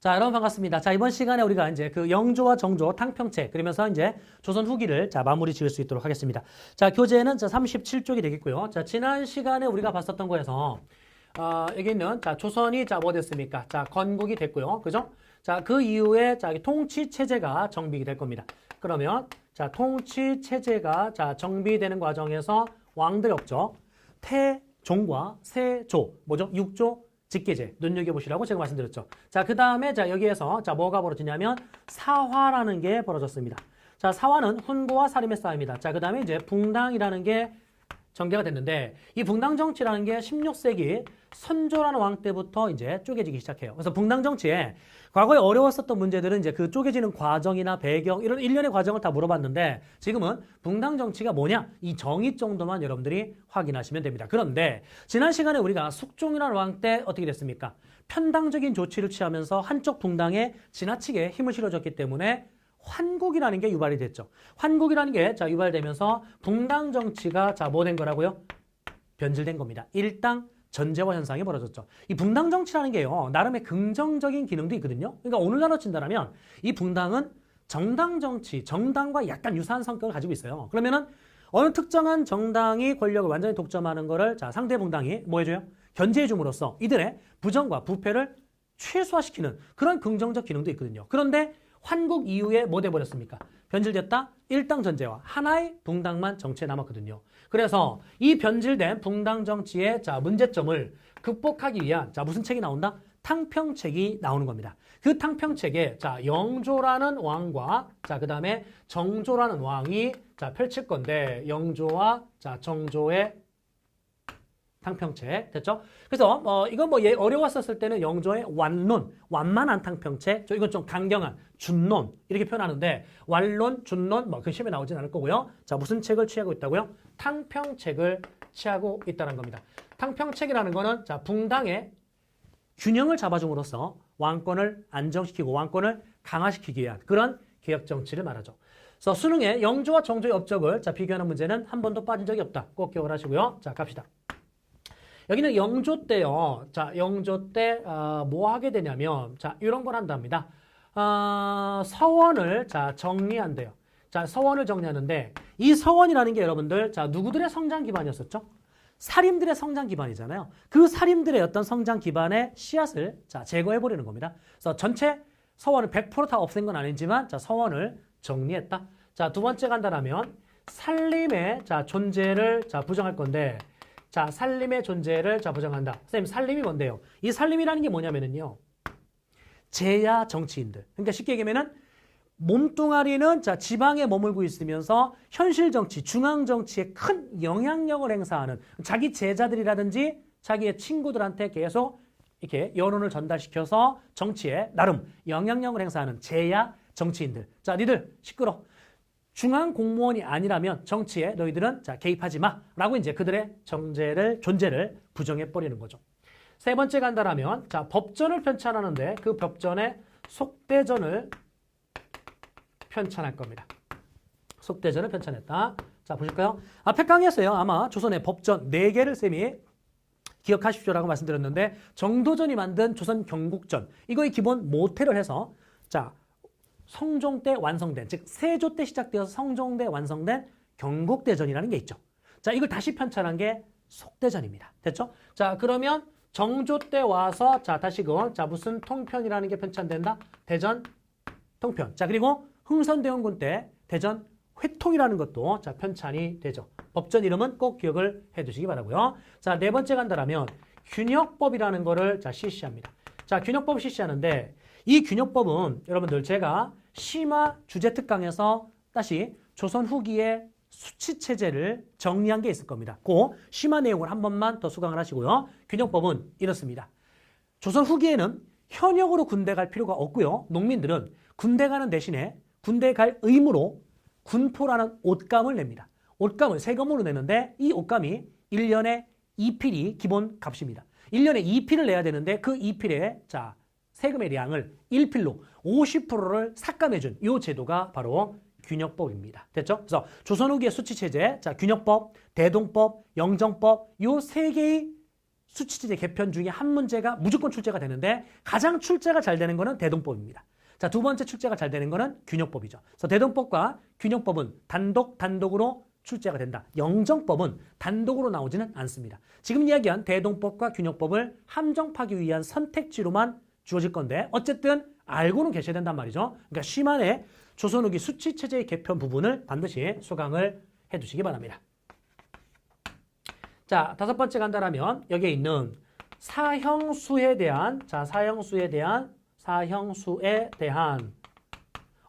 자, 여러분 반갑습니다. 자, 이번 시간에 우리가 이제 그 영조와 정조, 탕평책, 그러면서 이제 조선 후기를 자, 마무리 지을 수 있도록 하겠습니다. 자, 교재는 자, 37쪽이 되겠고요. 자, 지난 시간에 우리가 봤었던 거에서, 여기 있는, 자, 조선이 자, 뭐 됐습니까? 자, 건국이 됐고요. 그죠? 자, 그 이후에 자, 통치체제가 정비가 될 겁니다. 그러면, 자, 통치체제가 자, 정비되는 과정에서 왕들이 없죠. 태종과 세조, 뭐죠? 육조, 직계제, 눈여겨보시라고 제가 말씀드렸죠. 자, 그 다음에, 자, 여기에서, 자, 뭐가 벌어지냐면, 사화라는 게 벌어졌습니다. 자, 사화는 훈고와 살인의 싸움이다. 자, 그 다음에 이제 붕당이라는 게 전개가 됐는데, 이 붕당 정치라는 게 16세기 선조라는 왕 때부터 이제 쪼개지기 시작해요. 그래서 붕당 정치에 과거에 어려웠었던 문제들은 이제 그 쪼개지는 과정이나 배경, 이런 일련의 과정을 다 물어봤는데, 지금은 붕당 정치가 뭐냐? 이 정의 정도만 여러분들이 확인하시면 됩니다. 그런데, 지난 시간에 우리가 숙종이라는 왕 때 어떻게 됐습니까? 편당적인 조치를 취하면서 한쪽 붕당에 지나치게 힘을 실어줬기 때문에 환국이라는 게 유발이 됐죠. 환국이라는 게 자, 유발되면서 붕당 정치가 자, 뭐 된 거라고요? 변질된 겁니다. 일당 전제화 현상이 벌어졌죠. 이 붕당 정치라는 게요, 나름의 긍정적인 기능도 있거든요. 그러니까 오늘날로 친다면 이 붕당은 정당 정치, 정당과 약간 유사한 성격을 가지고 있어요. 그러면은 어느 특정한 정당이 권력을 완전히 독점하는 거를 자, 상대 붕당이 뭐 해줘요? 견제해 줌으로써 이들의 부정과 부패를 최소화시키는 그런 긍정적 기능도 있거든요. 그런데 환국 이후에 뭐 돼버렸습니까? 변질됐다? 일당 전제화. 하나의 붕당만 정치에 남았거든요. 그래서 이 변질된 붕당 정치의 자, 문제점을 극복하기 위한 자, 무슨 책이 나온다? 탕평책이 나오는 겁니다. 그 탕평책에 자, 영조라는 왕과 자, 그 다음에 정조라는 왕이 자, 펼칠 건데 영조와 자, 정조의 탕평책 됐죠? 그래서 이건 뭐 어려웠었을 때는 영조의 완론, 완만한 탕평책, 이건 좀 강경한 준론 이렇게 표현하는데 완론, 준론 뭐 그 시험에 나오진 않을 거고요. 자, 무슨 책을 취하고 있다고요? 탕평책을 취하고 있다는 겁니다. 탕평책이라는 거는 자, 붕당의 균형을 잡아줌으로써 왕권을 안정시키고 왕권을 강화시키기 위한 그런 개혁 정치를 말하죠. 그래서 수능에 영조와 정조의 업적을 자, 비교하는 문제는 한 번도 빠진 적이 없다. 꼭 기억하시고요. 자, 갑시다. 여기는 영조 때요. 자, 영조 때 뭐 하게 되냐면 자, 이런 걸 한답니다. 서원을 자, 정리한대요. 자, 서원을 정리하는데 이 서원이라는 게 여러분들 자, 누구들의 성장 기반이었었죠? 살인들의 성장 기반이잖아요. 그 살인들의 어떤 성장 기반의 씨앗을 자, 제거해 버리는 겁니다. 그래서 전체 서원을 100% 다 없앤 건 아니지만 자, 서원을 정리했다. 자, 두 번째 간다라면 살림의 자, 존재를 자, 부정할 건데 자, 살림의 존재를 자, 부정한다. 선생님, 살림이 뭔데요? 이 살림이라는 게 뭐냐면은요, 제야 정치인들. 그러니까 쉽게 얘기하면은 몸뚱아리는 자, 지방에 머물고 있으면서 현실 정치, 중앙 정치에 큰 영향력을 행사하는 자기 제자들이라든지 자기의 친구들한테 계속 이렇게 여론을 전달시켜서 정치에 나름 영향력을 행사하는 제야 정치인들. 자, 니들 시끄러. 중앙 공무원이 아니라면 정치에 너희들은 자, 개입하지 마라고 이제 그들의 존재를 부정해 버리는 거죠. 세 번째 간다라면 자, 법전을 편찬하는데 그 법전에 속대전을 편찬할 겁니다. 속대전을 편찬했다. 자, 보실까요? 앞에 강의에서요. 아마 조선의 법전 4개를 쌤이 기억하십시오라고 말씀드렸는데 정도전이 만든 조선 경국전 이거의 기본 모태를 해서 자, 성종 때 완성된, 즉 세조 때 시작되어서 성종 때 완성된 경국대전이라는 게 있죠. 자, 이걸 다시 편찬한 게 속대전입니다. 됐죠? 자, 그러면 정조 때 와서 자, 다시금 자, 무슨 통편이라는 게 편찬된다? 대전 통편. 자, 그리고 흥선대원군 때 대전 회통이라는 것도 자, 편찬이 되죠. 법전 이름은 꼭 기억을 해 두시기 바라고요. 자, 네 번째 간다라면 균역법이라는 거를 자, 실시합니다. 자, 균역법을 실시하는데 이 균역법은 여러분들 제가 심화 주제특강에서 다시 조선 후기의 수치체제를 정리한 게 있을 겁니다. 그 심화 내용을 한 번만 더 수강을 하시고요. 균역법은 이렇습니다. 조선 후기에는 현역으로 군대 갈 필요가 없고요. 농민들은 군대 가는 대신에 군대 갈 의무로 군포라는 옷감을 냅니다. 옷감을 세금으로 내는데 이 옷감이 1년에 2필이 기본 값입니다. 1년에 2필을 내야 되는데 그 2필에 자, 세금의 량을 1필로 50%를 삭감해준 이 제도가 바로 균역법입니다. 됐죠? 그래서 조선 후기의 수치체제, 자, 균역법, 대동법, 영정법 이 3개의 수치제 개편 중에 한 문제가 무조건 출제가 되는데 가장 출제가 잘 되는 거는 대동법입니다. 자, 두 번째 출제가 잘 되는 거는 균형법이죠. 그래서 대동법과 균형법은 단독으로 출제가 된다. 영정법은 단독으로 나오지는 않습니다. 지금 이야기한 대동법과 균형법을 함정파기 위한 선택지로만 주어질 건데 어쨌든 알고는 계셔야 된단 말이죠. 그러니까 심한의 조선 후기 수치체제의 개편 부분을 반드시 수강을 해두시기 바랍니다. 자, 다섯 번째 간다라면 여기에 있는 사형수에 대한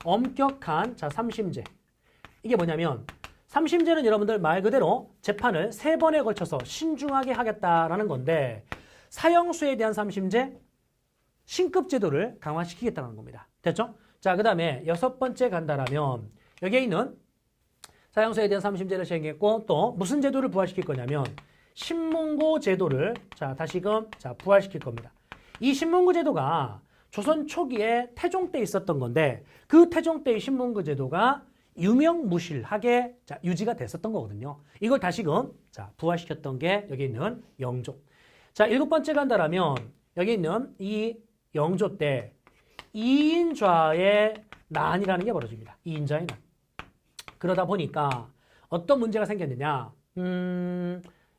엄격한 삼심제. 이게 뭐냐면 삼심제는 여러분들 말 그대로 재판을 3번에 걸쳐서 신중하게 하겠다라는 건데 사형수에 대한 삼심제 신급 제도를 강화시키겠다는 겁니다. 됐죠? 자, 그 다음에 여섯 번째 간다라면 여기에 있는 사형수에 대한 삼심제를 시행했고 또 무슨 제도를 부활시킬 거냐면 신문고 제도를 다시금 부활시킬 겁니다. 이 신문고 제도가 조선 초기에 태종 때 있었던 건데 그 태종 때의 신문고 제도가 유명무실하게 유지가 됐었던 거거든요. 이걸 다시금 부활시켰던 게 여기 있는 영조. 자, 일곱 번째 간다라면 여기 있는 이 영조 때 이인좌의 난이라는 게 벌어집니다. 이인좌의 난. 그러다 보니까 어떤 문제가 생겼느냐.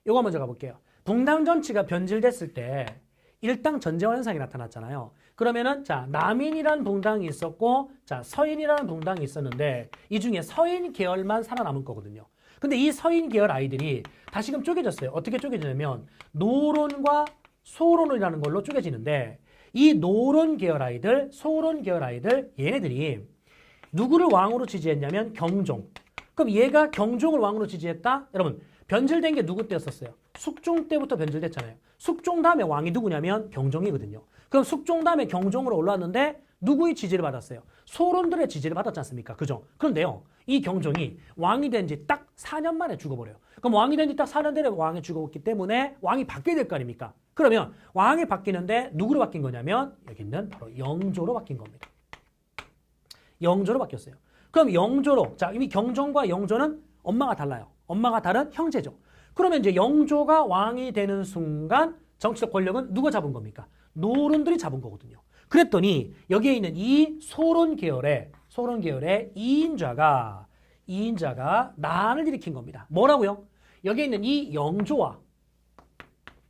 요거 먼저 가볼게요. 붕당 정치가 변질됐을 때 일당 전제화 현상이 나타났잖아요. 그러면은 남인이라는 붕당이 있었고 서인이라는 붕당이 있었는데 이 중에 서인 계열만 살아남을 거거든요. 근데 이 서인 계열 아이들이 다시금 쪼개졌어요. 어떻게 쪼개지냐면 노론과 소론이라는 걸로 쪼개지는데 이 노론 계열 아이들, 소론 계열 아이들 얘네들이 누구를 왕으로 지지했냐면 경종. 그럼 얘가 경종을 왕으로 지지했다? 여러분 변질된 게 누구 때였었어요? 숙종 때부터 변질됐잖아요. 숙종 다음에 왕이 누구냐면 경종이거든요. 그럼 숙종 다음에 경종으로 올라왔는데 누구의 지지를 받았어요? 소론들의 지지를 받았지 않습니까? 그죠? 그런데요. 이 경종이 왕이 된 지 딱 4년 만에 죽어버려요. 그럼 왕이 된 지 딱 4년 전에 왕이 죽었기 때문에 왕이 바뀌어야 될 거 아닙니까? 그러면 왕이 바뀌는데 누구로 바뀐 거냐면 여기 있는 바로 영조로 바뀐 겁니다. 영조로 바뀌었어요. 그럼 영조로 이미 경종과 영조는 엄마가 달라요. 엄마가 다른 형제죠. 그러면 이제 영조가 왕이 되는 순간 정치적 권력은 누가 잡은 겁니까? 노론들이 잡은 거거든요. 그랬더니 여기에 있는 이 소론 계열의 이인좌가 난을 일으킨 겁니다. 뭐라고요? 여기에 있는 이 영조와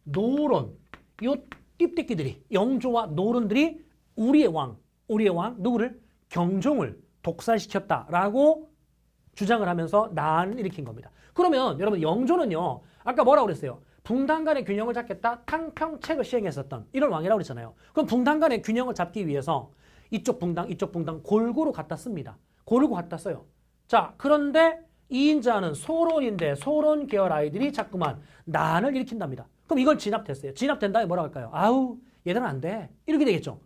노론, 요 띠띠끼들이 영조와 노론들이 우리의 왕 누구를? 경종을 독살시켰다라고 주장을 하면서 난을 일으킨 겁니다. 그러면 여러분 영조는요. 아까 뭐라고 그랬어요? 붕당 간의 균형을 잡겠다 탕평책을 시행했었던 이런 왕이라고 그랬잖아요. 그럼 붕당 간의 균형을 잡기 위해서 이쪽 붕당 골고루 갖다 씁니다. 고르고 갖다 써요. 자, 그런데 이인자는 소론인데 소론 계열 아이들이 자꾸만 난을 일으킨답니다. 그럼 이걸 진압됐어요. 진압된 다음에 뭐라고 할까요? 아우 얘들은 안 돼. 이렇게 되겠죠.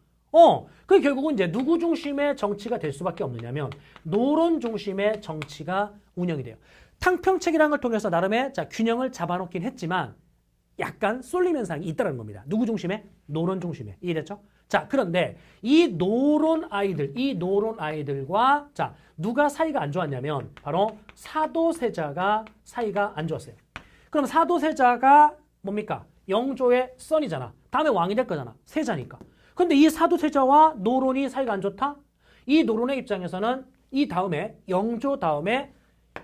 그 결국은 이제 누구 중심의 정치가 될 수밖에 없느냐면 노론 중심의 정치가 운영이 돼요. 탕평책이라는 걸 통해서 나름의 균형을 잡아놓긴 했지만 약간 쏠림 현상이 있다는 겁니다. 누구 중심에? 노론 중심에. 이해됐죠? 자, 그런데 이 노론 아이들과 누가 사이가 안 좋았냐면 바로 사도세자가 사이가 안 좋았어요. 그럼 사도세자가 뭡니까? 영조의 선이잖아. 다음에 왕이 될 거잖아. 세자니까. 근데 이 사도세자와 노론이 사이가 안 좋다? 이 노론의 입장에서는 이 다음에 영조 다음에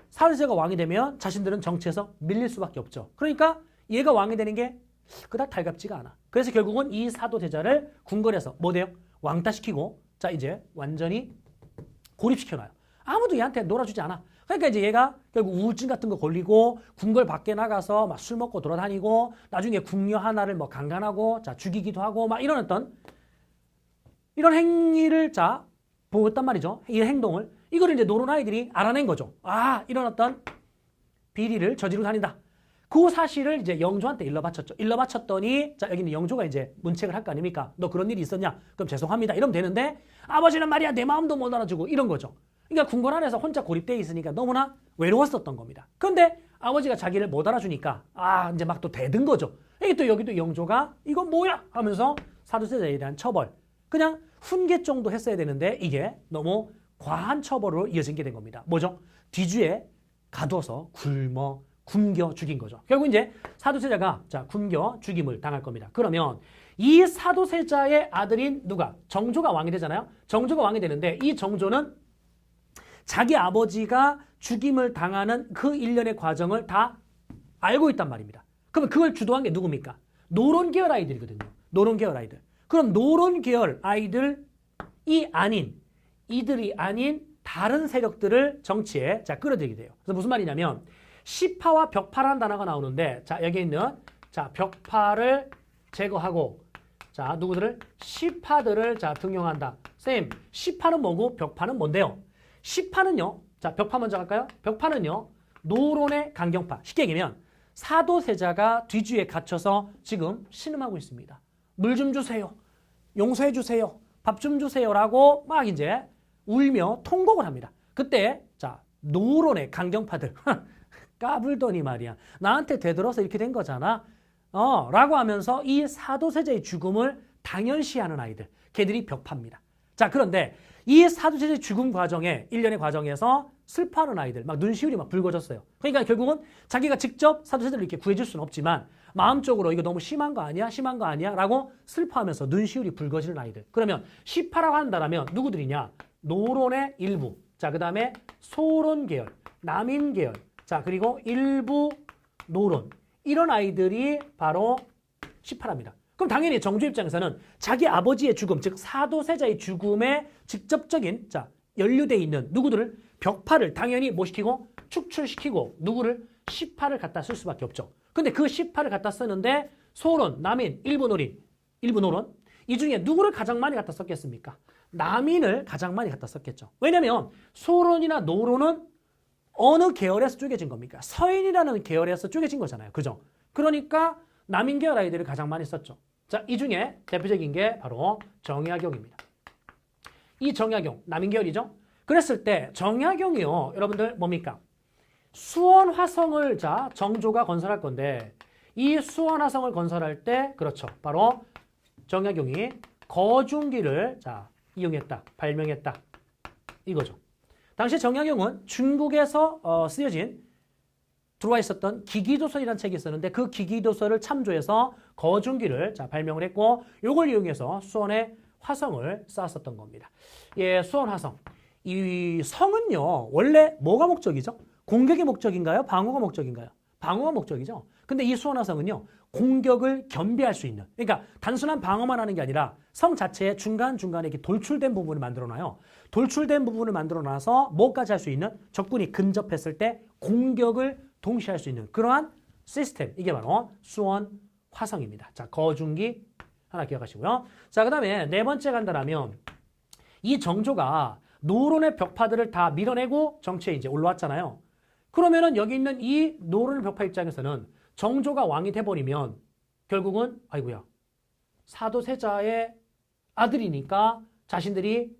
사도세자가 왕이 되면 자신들은 정치에서 밀릴 수밖에 없죠. 그러니까 얘가 왕이 되는 게 그닥 달갑지가 않아. 그래서 결국은 이 사도세자를 궁궐에서 뭐 돼요? 왕따시키고 이제 완전히 고립시켜놔요. 아무도 얘한테 놀아주지 않아. 그러니까 이제 얘가 결국 우울증 같은 거 걸리고 궁궐 밖에 나가서 막 술 먹고 돌아다니고 나중에 궁녀 하나를 뭐 강간하고 죽이기도 하고 막 이런 이런 행위를 보였단 말이죠. 이 행동을. 이거를 이제 노론 아이들이 알아낸 거죠. 아, 이런 어떤 비리를 저지르고 다닌다. 그 사실을 이제 영조한테 일러 바쳤죠. 일러 바쳤더니 여기는 영조가 이제 문책을 할 거 아닙니까? 너 그런 일이 있었냐? 그럼 죄송합니다. 이러면 되는데 아버지는 말이야 내 마음도 못 알아주고 이런 거죠. 그러니까 궁궐 안에서 혼자 고립되어 있으니까 너무나 외로웠었던 겁니다. 근데 아버지가 자기를 못 알아주니까 이제 막 또 대든 거죠. 이게 또 여기도 영조가 이건 뭐야? 하면서 사도세자에 대한 처벌. 그냥 훈계 정도 했어야 되는데 이게 너무 과한 처벌로 이어진 게 된 겁니다. 뭐죠? 뒤주에 가둬서 굶어 굶겨 죽인 거죠. 결국 이제 사도세자가 자 굶겨 죽임을 당할 겁니다. 그러면 이 사도세자의 아들인 누가? 정조가 왕이 되잖아요. 정조가 왕이 되는데 이 정조는 자기 아버지가 죽임을 당하는 그 일련의 과정을 다 알고 있단 말입니다. 그러면 그걸 주도한 게 누굽니까? 노론 계열 아이들이거든요. 노론 계열 아이들. 그럼 노론 계열 아이들이 아닌 이들이 아닌 다른 세력들을 정치에 자 끌어들이게 돼요. 그래서 무슨 말이냐면 시파와 벽파라는 단어가 나오는데 자 여기 있는 자 벽파를 제거하고 자 누구들을 시파들을 자 등용한다. 쌤 시파는 뭐고 벽파는 뭔데요? 시파는요. 자 벽파 먼저 갈까요? 벽파는요. 노론의 강경파. 쉽게 얘기하면 사도세자가 뒤주에 갇혀서 지금 신음하고 있습니다. 물 좀 주세요. 용서해 주세요. 밥 좀 주세요라고 막 이제 울며 통곡을 합니다. 그때 자 노론의 강경파들 까불더니 말이야. 나한테 되들어서 이렇게 된 거잖아. 라고 하면서 이 사도세자의 죽음을 당연시하는 아이들. 걔들이 벽파입니다. 자 그런데 이 사도세자의 죽음 과정에 일련의 과정에서 슬퍼하는 아이들 막 눈시울이 막 붉어졌어요. 그러니까 결국은 자기가 직접 사도세자를 이렇게 구해줄 수는 없지만 마음적으로 이거 너무 심한 거 아니야? 심한 거 아니야? 라고 슬퍼하면서 눈시울이 붉어지는 아이들. 그러면 시파라고 한다면 누구들이냐? 노론의 일부. 자, 그 다음에 소론 계열, 남인 계열. 자, 그리고 일부 노론. 이런 아이들이 바로 시파랍니다. 그럼 당연히 정조 입장에서는 자기 아버지의 죽음, 즉 사도세자의 죽음에 직접적인 자 연루되어 있는 누구들을 벽파를 당연히 뭐 시키고 축출시키고 누구를 시파를 갖다 쓸 수밖에 없죠. 근데 그 시파를 갖다 쓰는데 소론, 남인, 일부 노론 이 중에 누구를 가장 많이 갖다 썼겠습니까? 남인을 가장 많이 갖다 썼겠죠. 왜냐하면 소론이나 노론은 어느 계열에서 쪼개진 겁니까? 서인이라는 계열에서 쪼개진 거잖아요. 그죠? 그러니까 남인 계열 아이들을 가장 많이 썼죠. 자, 이 중에 대표적인 게 바로 정약용입니다. 이 정약용, 남인 계열이죠? 그랬을 때 정약용이요. 여러분들 뭡니까? 수원화성을 자 정조가 건설할 건데 이 수원화성을 건설할 때 그렇죠. 바로 정약용이 거중기를 자 이용했다. 발명했다. 이거죠. 당시 정약용은 중국에서 쓰여진 들어와 있었던 기기도서이라는 책이 있었는데 그 기기도서를 참조해서 거중기를 자 발명을 했고 이걸 이용해서 수원에 화성을 쌓았었던 겁니다. 예, 수원 화성. 이 성은요 원래 뭐가 목적이죠? 공격의 목적인가요? 방어가 목적인가요? 방어가 목적이죠. 근데 이 수원 화성은요 공격을 겸비할 수 있는 그러니까 단순한 방어만 하는 게 아니라 성 자체에 중간중간에 이렇게 돌출된 부분을 만들어놔요. 돌출된 부분을 만들어놔서 뭐까지 할 수 있는 적군이 근접했을 때 공격을 동시에 할 수 있는 그러한 시스템 이게 바로 수원 화성입니다. 자 거중기 하나 기억하시고요. 자 그다음에 네 번째 간다라면 이 정조가 노론의 벽파들을 다 밀어내고 정치에 이제 올라왔잖아요. 그러면은 여기 있는 이 노론의 벽파 입장에서는 정조가 왕이 돼버리면 결국은 아이고야 사도세자의 아들이니까 자신들이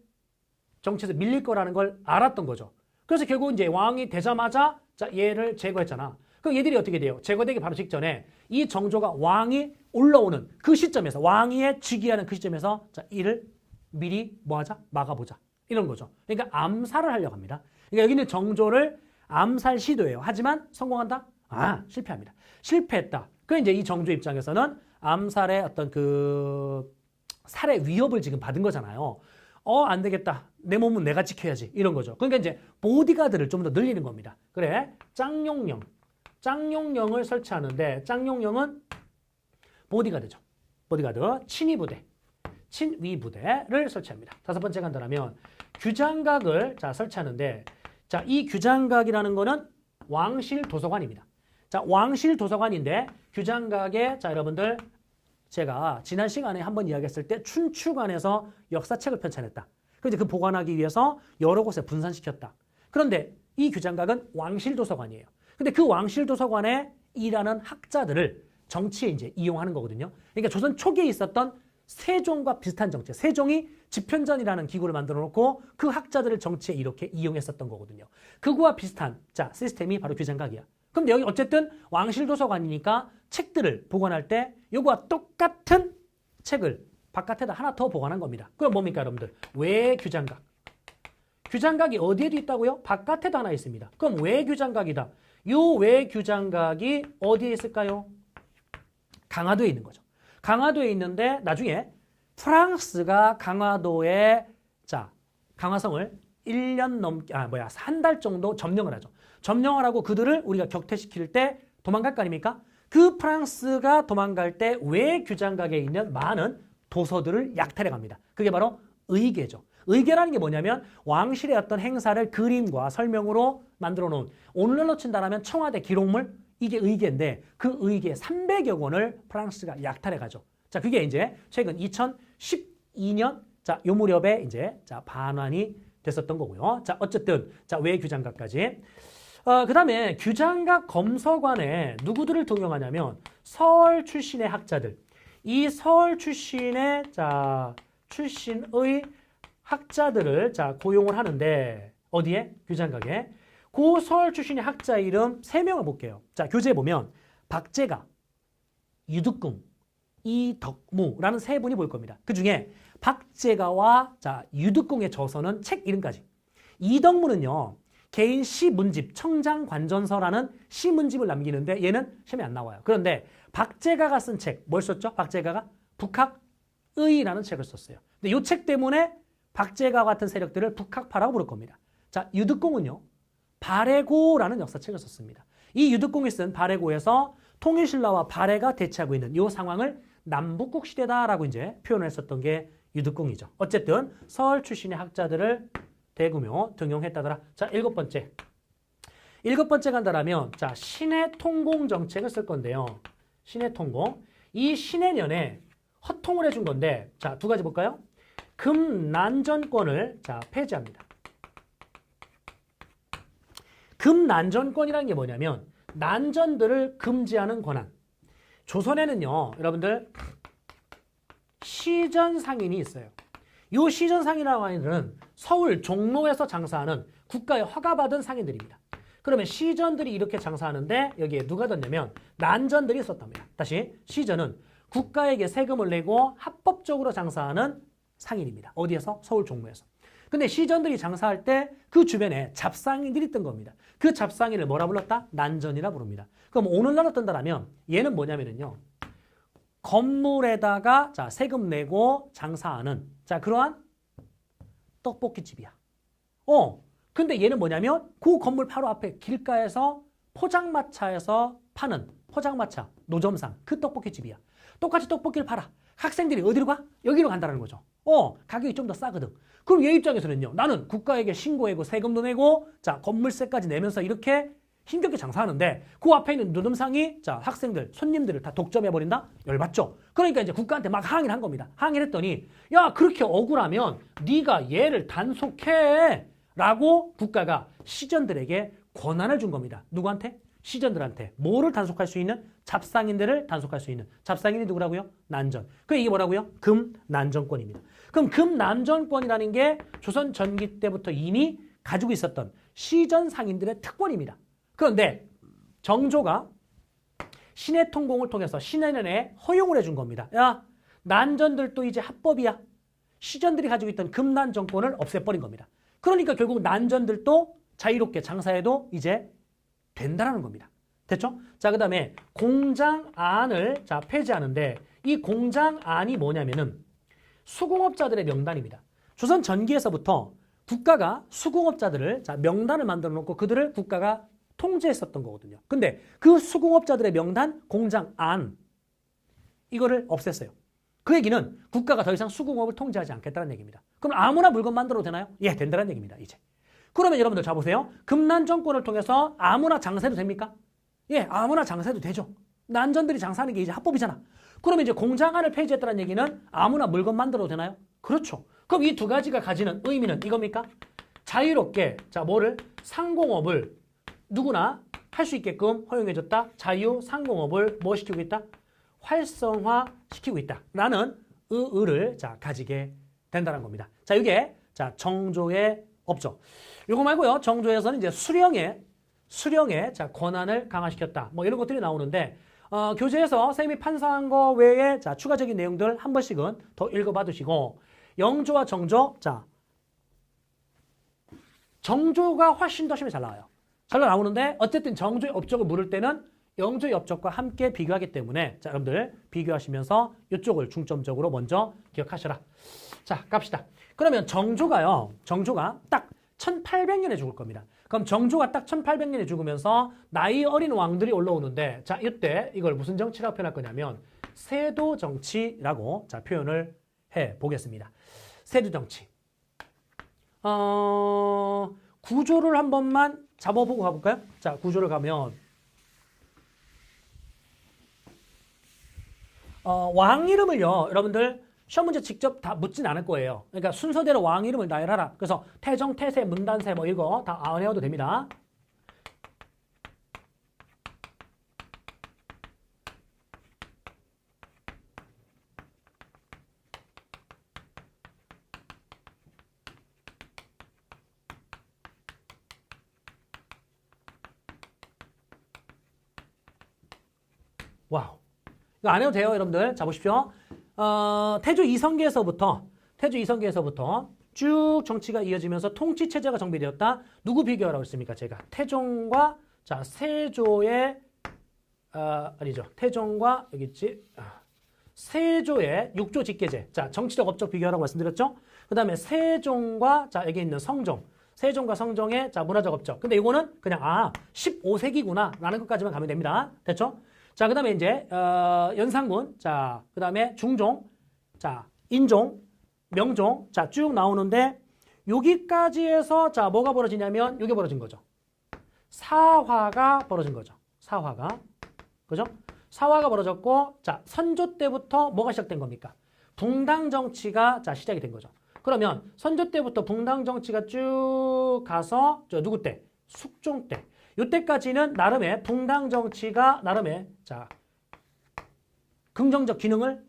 정치에서 밀릴 거라는 걸 알았던 거죠. 그래서 결국 이제 왕이 되자마자 자 얘를 제거했잖아. 그럼 얘들이 어떻게 돼요? 제거되기 바로 직전에 이 정조가 왕이 올라오는 그 시점에서 왕위에 즉위하는 그 시점에서 자 이를 미리 뭐하자? 막아보자. 이런 거죠. 그러니까 암살을 하려고 합니다. 그러니까 여기는 정조를 암살 시도예요. 하지만 성공한다? 실패합니다. 실패했다. 그 이제 이 정조 입장에서는 암살의 어떤 그 살해 위협을 지금 받은 거잖아요. 안 되겠다. 내 몸은 내가 지켜야지. 이런 거죠. 그러니까 이제 보디가드를 좀 더 늘리는 겁니다. 그래. 짱용령을 설치하는데 짱용령은 보디가드죠. 보디가드, 친위부대를 설치합니다. 다섯 번째 간다라면 규장각을 자 설치하는데 자 이 규장각이라는 거는 왕실 도서관입니다. 자 왕실 도서관인데 규장각에 자 여러분들 제가 지난 시간에 한번 이야기했을 때 춘추관에서 역사책을 편찬했다. 그래서 그 보관하기 위해서 여러 곳에 분산시켰다. 그런데 이 규장각은 왕실 도서관이에요. 근데 그 왕실 도서관에 일하는 학자들을 정치에 이제 이용하는 거거든요. 그러니까 조선 초기에 있었던 세종과 비슷한 정책. 세종이 집현전이라는 기구를 만들어 놓고 그 학자들을 정치에 이렇게 이용했었던 거거든요. 그거와 비슷한 자 시스템이 바로 규장각이야. 그럼 여기 어쨌든 왕실 도서관이니까 책들을 보관할 때 이거와 똑같은 책을 바깥에다 하나 더 보관한 겁니다. 그럼 뭡니까 여러분들? 외규장각. 규장각이 어디에도 있다고요? 바깥에도 하나 있습니다. 그럼 외규장각이다. 요 외규장각이 어디에 있을까요? 강화도에 있는 거죠. 강화도에 있는데 나중에 프랑스가 강화도에 자 강화성을 1년 넘게 한 달 정도 점령을 하죠. 점령을 하고 그들을 우리가 격퇴시킬 때 도망갈 거 아닙니까? 그 프랑스가 도망갈 때 외규장각에 있는 많은 도서들을 약탈해 갑니다. 그게 바로 의궤죠. 의궤라는 게 뭐냐면 왕실의 어떤 행사를 그림과 설명으로 만들어 놓은, 오늘날로 친다라면 청와대 기록물, 이게 의궤인데 그 의궤 300여 권을 프랑스가 약탈해 가죠. 자, 그게 이제 최근 2012년 자, 요 무렵에 이제 자, 반환이 됐었던 거고요. 자, 어쨌든 자, 외규장각까지. 그다음에 규장각 검서관에 누구들을 등용하냐면 서울 출신의 학자들. 이 서울 출신의 자, 출신의 학자들을 자, 고용을 하는데 어디에? 규장각에. 그 서울 출신의 학자 이름 3명을 볼게요. 자, 교재에 보면 박제가, 유득궁, 이덕무라는 3분이 보일 겁니다. 그 중에 박제가와 자, 유득궁의 저서는 책 이름까지. 이덕무는요, 개인 시문집, 청장관전서라는 시문집을 남기는데 얘는 시험에 안 나와요. 그런데 박제가가 쓴 책, 뭘 썼죠? 박제가가 북학의라는 책을 썼어요. 근데 이 책 때문에 박제가 같은 세력들을 북학파라고 부를 겁니다. 자, 유득궁은요, 발해고라는 역사책을 썼습니다. 이 유득궁이 쓴 발해고에서 통일신라와 발해가 대치하고 있는 이 상황을 남북국 시대다라고 이제 표현을 했었던 게 유득궁이죠. 어쨌든 서울 출신의 학자들을 대규모 등용했다더라. 자, 7번째. 7번째 간다라면 자, 신해 통공 정책을 쓸 건데요. 신해 통공. 이 신해년에 허통을 해준 건데 자, 2가지 볼까요? 금난전권을 자, 폐지합니다. 금난전권이라는 게 뭐냐면 난전들을 금지하는 권한. 조선에는요, 여러분들 시전상인이 있어요. 이 시전상인이라고 하는 애들은 서울 종로에서 장사하는 국가의 허가받은 상인들입니다. 그러면 시전들이 이렇게 장사하는데 여기에 누가 뒀냐면 난전들이 있었답니다. 다시, 시전은 국가에게 세금을 내고 합법적으로 장사하는 상인입니다. 어디에서? 서울 종로에서. 근데 시전들이 장사할 때 그 주변에 잡상인들이 뜬 겁니다. 그 잡상인을 뭐라 불렀다? 난전이라 부릅니다. 그럼 오늘날로 뜬다라면 얘는 뭐냐면요, 건물에다가 자, 세금 내고 장사하는 자, 그러한 떡볶이집이야. 근데 얘는 뭐냐면 그 건물 바로 앞에 길가에서 포장마차에서 파는 포장마차 노점상 그 떡볶이집이야. 똑같이 떡볶이를 팔아. 학생들이 어디로 가? 여기로 간다는 거죠. 가격이 좀 더 싸거든. 그럼 얘 입장에서는요, 나는 국가에게 신고하고 세금도 내고 자, 건물세까지 내면서 이렇게 힘겹게 장사하는데 그 앞에 있는 노점상이 자, 학생들, 손님들을 다 독점해버린다? 열받죠? 그러니까 이제 국가한테 막 항의를 한 겁니다. 항의를 했더니 야, 그렇게 억울하면 네가 얘를 단속해 라고 국가가 시전들에게 권한을 준 겁니다. 누구한테? 시전들한테. 뭐를 단속할 수 있는? 잡상인들을 단속할 수 있는. 잡상인이 누구라고요? 난전. 그럼 이게 뭐라고요? 금난전권입니다. 그럼 금난전권이라는 게 조선 전기 때부터 이미 가지고 있었던 시전 상인들의 특권입니다. 그런데 정조가 신해 통공을 통해서 신해년에 허용을 해준 겁니다. 야, 난전들도 이제 합법이야. 시전들이 가지고 있던 금난정권을 없애버린 겁니다. 그러니까 결국 난전들도 자유롭게 장사해도 이제 된다라는 겁니다. 됐죠? 자, 그 다음에 공장안을 자, 폐지하는데 이 공장안이 뭐냐면은 수공업자들의 명단입니다. 조선 전기에서부터 국가가 수공업자들을 자, 명단을 만들어 놓고 그들을 국가가 통제했었던 거거든요. 근데 그 수공업자들의 명단, 공장안 이거를 없앴어요. 그 얘기는 국가가 더 이상 수공업을 통제하지 않겠다는 얘기입니다. 그럼 아무나 물건 만들어도 되나요? 예, 된다는 얘기입니다. 이제. 그러면 여러분들 자 보세요. 금난정권을 통해서 아무나 장사해도 됩니까? 예, 아무나 장사해도 되죠. 난전들이 장사하는 게 이제 합법이잖아. 그러면 이제 공장안을 폐지했다는 얘기는 아무나 물건 만들어도 되나요? 그렇죠. 그럼 이 2가지가 가지는 의미는 이겁니까? 자유롭게 자, 뭐를? 상공업을 누구나 할 수 있게끔 허용해줬다. 자유 상공업을 뭐 시키고 있다? 활성화시키고 있다. 라는 의의를 자, 가지게 된다는 겁니다. 자, 이게 자, 정조의 업적. 요거 말고요. 정조에서는 이제 수령의 자, 권한을 강화시켰다. 뭐 이런 것들이 나오는데 교재에서 쌤이 판사한 거 외에 자, 추가적인 내용들 한 번씩은 더 읽어봐 두시고 영조와 정조 자, 정조가 훨씬 더 시험에 잘 나와요. 잘 나오는데 어쨌든 정조의 업적을 물을 때는 영조의 업적과 함께 비교하기 때문에 자, 여러분들 비교하시면서 이쪽을 중점적으로 먼저 기억하셔라. 자, 갑시다. 그러면 정조가 딱 1800년에 죽을 겁니다. 그럼 정조가 딱 1800년에 죽으면서 나이 어린 왕들이 올라오는데 자, 이때 이걸 무슨 정치라고 표현할 거냐면 세도 정치라고 자, 표현을 해 보겠습니다. 세도 정치. 구조를 한 번만 잡아보고 가볼까요? 자, 구조를 가면 왕 이름을요, 여러분들 시험 문제 직접 다 묻진 않을 거예요. 그러니까 순서대로 왕 이름을 나열하라. 그래서 태정, 태세, 문단세 뭐 이거 다 안 외워도 됩니다. 와우. 이거 안 해도 돼요, 여러분들. 자, 보십시오. 태조 이성계에서부터 쭉 정치가 이어지면서 통치체제가 정비되었다. 누구 비교하라고 했습니까? 제가 태종과 자, 세조의 아니죠. 태종과 여기 있지. 세조의 육조 직계제. 자, 정치적 업적 비교하라고 말씀드렸죠. 그다음에 세종과 자, 여기 있는 성종. 세종과 성종의 자, 문화적 업적. 근데 이거는 그냥 15세기구나 라는 것까지만 가면 됩니다. 됐죠? 자, 그다음에 이제 연산군. 자, 그다음에 중종. 자, 인종, 명종. 자, 쭉 나오는데 여기까지 해서 자, 뭐가 벌어지냐면 이게 벌어진 거죠. 사화가 벌어진 거죠. 사화가. 그죠? 사화가 벌어졌고 자, 선조 때부터 뭐가 시작된 겁니까? 붕당 정치가 자, 시작이 된 거죠. 그러면 선조 때부터 붕당 정치가 쭉 가서 저 누구 때? 숙종 때. 이때까지는 나름의 붕당 정치가 나름의 자, 긍정적 기능을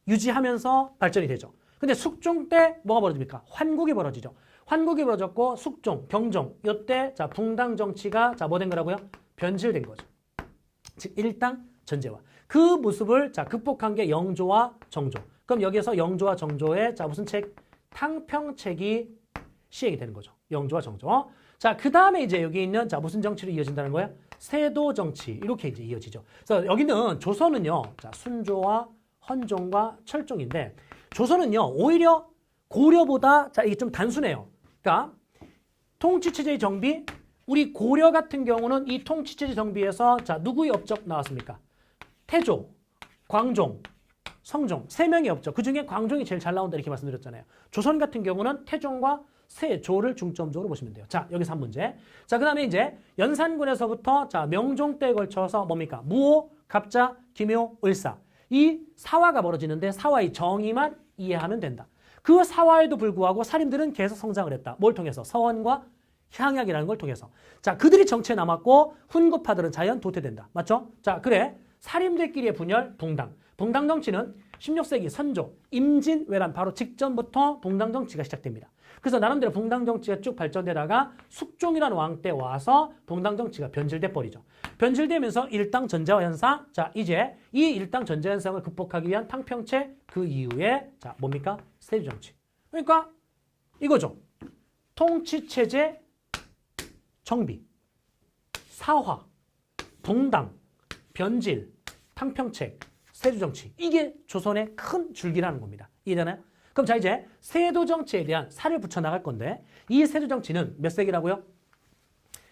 유지하면서 발전이 되죠. 근데 숙종 때 뭐가 벌어집니까? 환국이 벌어지죠. 환국이 벌어졌고 숙종, 경종 이때 자, 붕당 정치가 자, 뭐 된 거라고요? 변질된 거죠. 즉 일당 전제화. 그 모습을 자, 극복한 게 영조와 정조. 그럼 여기에서 영조와 정조의 자, 무슨 책? 탕평책이 시행이 되는 거죠. 영조와 정조. 자, 그 다음에 이제 여기 있는 자, 무슨 정치로 이어진다는 거예요? 세도 정치. 이렇게 이제 이어지죠. 그래서 여기는 조선은요, 자, 순조와 헌종과 철종인데, 조선은요, 오히려 고려보다 자, 이게 좀 단순해요. 그러니까, 통치체제의 정비, 우리 고려 같은 경우는 이 통치체제 정비에서 자, 누구의 업적 나왔습니까? 태조, 광종, 성종, 세 명의 업적. 그 중에 광종이 제일 잘 나온다 이렇게 말씀드렸잖아요. 조선 같은 경우는 태종과 세조를 중점적으로 보시면 돼요. 자, 여기서 한 문제. 자, 그 다음에 이제 연산군에서부터 자, 명종 때에 걸쳐서 뭡니까? 무오, 갑자, 기묘, 을사. 이 사화가 벌어지는데 사화의 정의만 이해하면 된다. 그 사화에도 불구하고 살인들은 계속 성장을 했다. 뭘 통해서? 서원과 향약이라는 걸 통해서. 자, 그들이 정치에 남았고 훈구파들은 자연 도태된다. 맞죠? 자, 그래. 살인들끼리의 분열, 붕당. 붕당 정치는 16세기 선조, 임진왜란 바로 직전부터 붕당 정치가 시작됩니다. 그래서 나름대로 붕당 정치가 쭉 발전되다가 숙종이라는 왕 때 와서 붕당 정치가 변질돼 버리죠. 변질되면서 일당 전제화 현상. 자, 이제 이 일당 전제화 현상을 극복하기 위한 탕평책 그 이후에 자, 뭡니까? 세조 정치. 그러니까 이거죠. 통치체제 정비, 사화, 붕당, 변질, 탕평책, 세조 정치. 이게 조선의 큰 줄기라는 겁니다. 이해되나요? 그럼 자, 이제 세도 정치에 대한 살을 붙여 나갈 건데 이 세도 정치는 몇 세기라고요?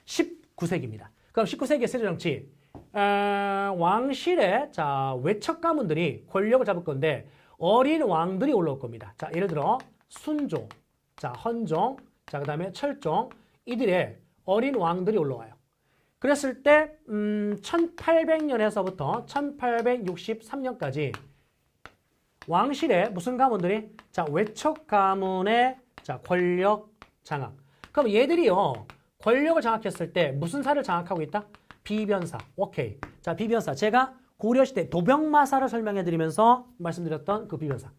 19세기입니다. 그럼 19세기의 세도 정치 왕실의 자, 외척 가문들이 권력을 잡을 건데 어린 왕들이 올라올 겁니다. 자, 예를 들어 순종, 자, 헌종, 자, 그다음에 철종 이들의 어린 왕들이 올라와요. 그랬을 때 1800년에서부터 1863년까지 왕실의 무슨 가문들이 자, 외척 가문의 자, 권력 장악. 그럼 얘들이요, 권력을 장악했을 때 무슨 사를 장악하고 있다? 비변사. 오케이. 자, 비변사. 제가 고려시대 도병마사를 설명해 드리면서 말씀드렸던 그 비변사.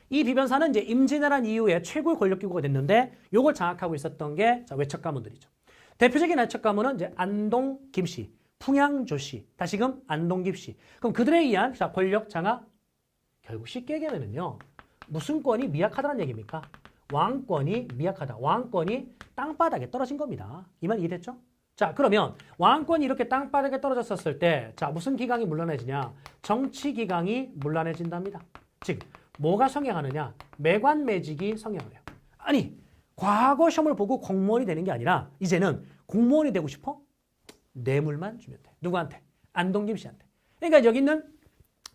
이 비변사는 이제 임진왜란 이후에 최고의 권력 기구가 됐는데 요걸 장악하고 있었던 게 자, 외척 가문들이죠. 대표적인 외척 가문은 이제 안동 김씨, 풍양조 씨, 다시금 안동 김씨. 그럼 그들에 의한 자, 권력 장악. 결국 쉽게 얘기하면요, 무슨 권이 미약하다는 얘기입니까? 왕권이 미약하다. 왕권이 땅바닥에 떨어진 겁니다. 이 말 이해됐죠? 자, 그러면 왕권이 이렇게 땅바닥에 떨어졌었을 때, 자, 무슨 기강이 문란해지냐? 정치 기강이 문란해진답니다. 즉, 뭐가 성행하느냐? 매관매직이 성행을 해요. 아니, 과거 시험을 보고 공무원이 되는 게 아니라 이제는 공무원이 되고 싶어? 뇌물만 주면 돼. 누구한테? 안동김 씨한테. 그러니까 여기 있는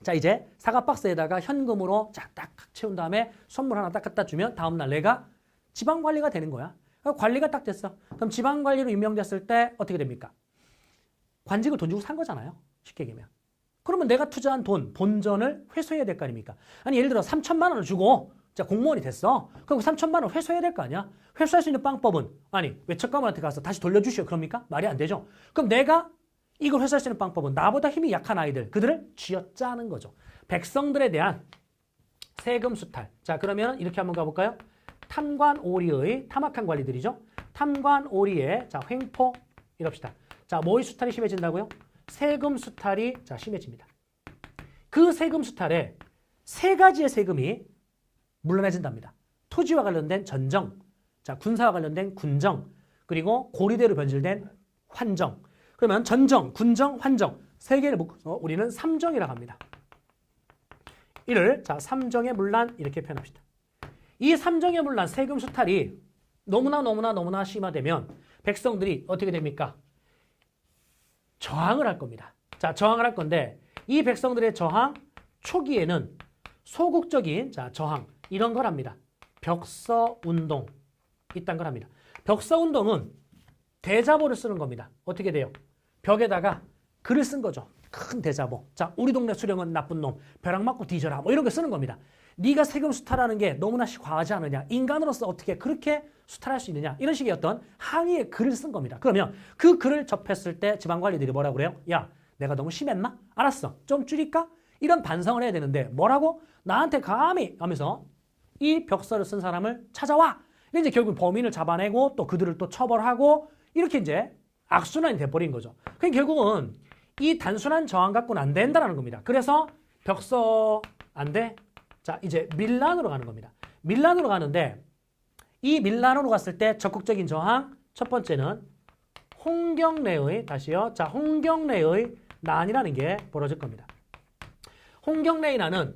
자, 이제 사과 박스에다가 현금으로 딱 채운 다음에 선물 하나 딱 갖다 주면 다음날 내가 지방관리가 되는 거야. 관리가 딱 됐어. 그럼 지방관리로 임명됐을 때 어떻게 됩니까? 관직을 돈 주고 산 거잖아요. 쉽게 얘기하면. 그러면 내가 투자한 돈, 본전을 회수해야 될 거 아닙니까? 아니, 예를 들어 3천만 원을 주고 자, 공무원이 됐어. 그럼 3천만 원 회수해야 될 거 아니야? 회수할 수 있는 방법은 아니, 외척가문한테 가서 다시 돌려주시오. 그럽니까? 말이 안 되죠. 그럼 내가 이걸 회수할 수 있는 방법은 나보다 힘이 약한 아이들, 그들을 쥐어짜는 거죠. 백성들에 대한 세금 수탈. 자, 그러면 이렇게 한번 가볼까요? 탐관오리의 탐악한 관리들이죠. 탐관오리의 자, 횡포 이럽시다. 자, 뭐의 수탈이 심해진다고요? 세금 수탈이 자, 심해집니다. 그 세금 수탈에 세 가지의 세금이 물러나진답니다. 토지와 관련된 전정, 자, 군사와 관련된 군정, 그리고 고리대로 변질된 환정. 그러면 전정, 군정, 환정 세 개를 묶어서 우리는 삼정이라고 합니다. 이를 자, 삼정의 문란 이렇게 표현합시다. 이 삼정의 문란 세금 수탈이 너무나 심화되면 백성들이 어떻게 됩니까? 저항을 할 겁니다. 자, 저항을 할 건데 이 백성들의 저항 초기에는 소극적인 자, 저항 이런 걸 합니다. 벽서운동 이딴 걸 합니다. 벽서운동은 대자보를 쓰는 겁니다. 어떻게 돼요? 벽에다가 글을 쓴 거죠. 큰 대자보. 자, 우리 동네 수령은 나쁜 놈, 벼락 맞고 뒤져라. 뭐 이런 거 쓰는 겁니다. 네가 세금 수탈하는 게 너무나 과하지 않느냐. 인간으로서 어떻게 그렇게 수탈할 수 있느냐. 이런 식의 어떤 항의의 글을 쓴 겁니다. 그러면 그 글을 접했을 때 지방관리들이 뭐라고 그래요? 야, 내가 너무 심했나? 알았어. 좀 줄일까? 이런 반성을 해야 되는데 뭐라고? 나한테 감히 하면서 이 벽서를 쓴 사람을 찾아와. 이제 결국 범인을 잡아내고 또 그들을 또 처벌하고 이렇게 이제 악순환이 돼버린 거죠. 그러니까 결국은 이 단순한 저항 갖고는 안 된다는 겁니다. 그래서 벽서 안 돼? 자, 이제 밀란으로 가는 겁니다. 밀란으로 가는데 이 밀란으로 갔을 때 적극적인 저항 첫 번째는 홍경래의 다시요. 자, 홍경래의 난이라는 게 벌어질 겁니다. 홍경래의 난은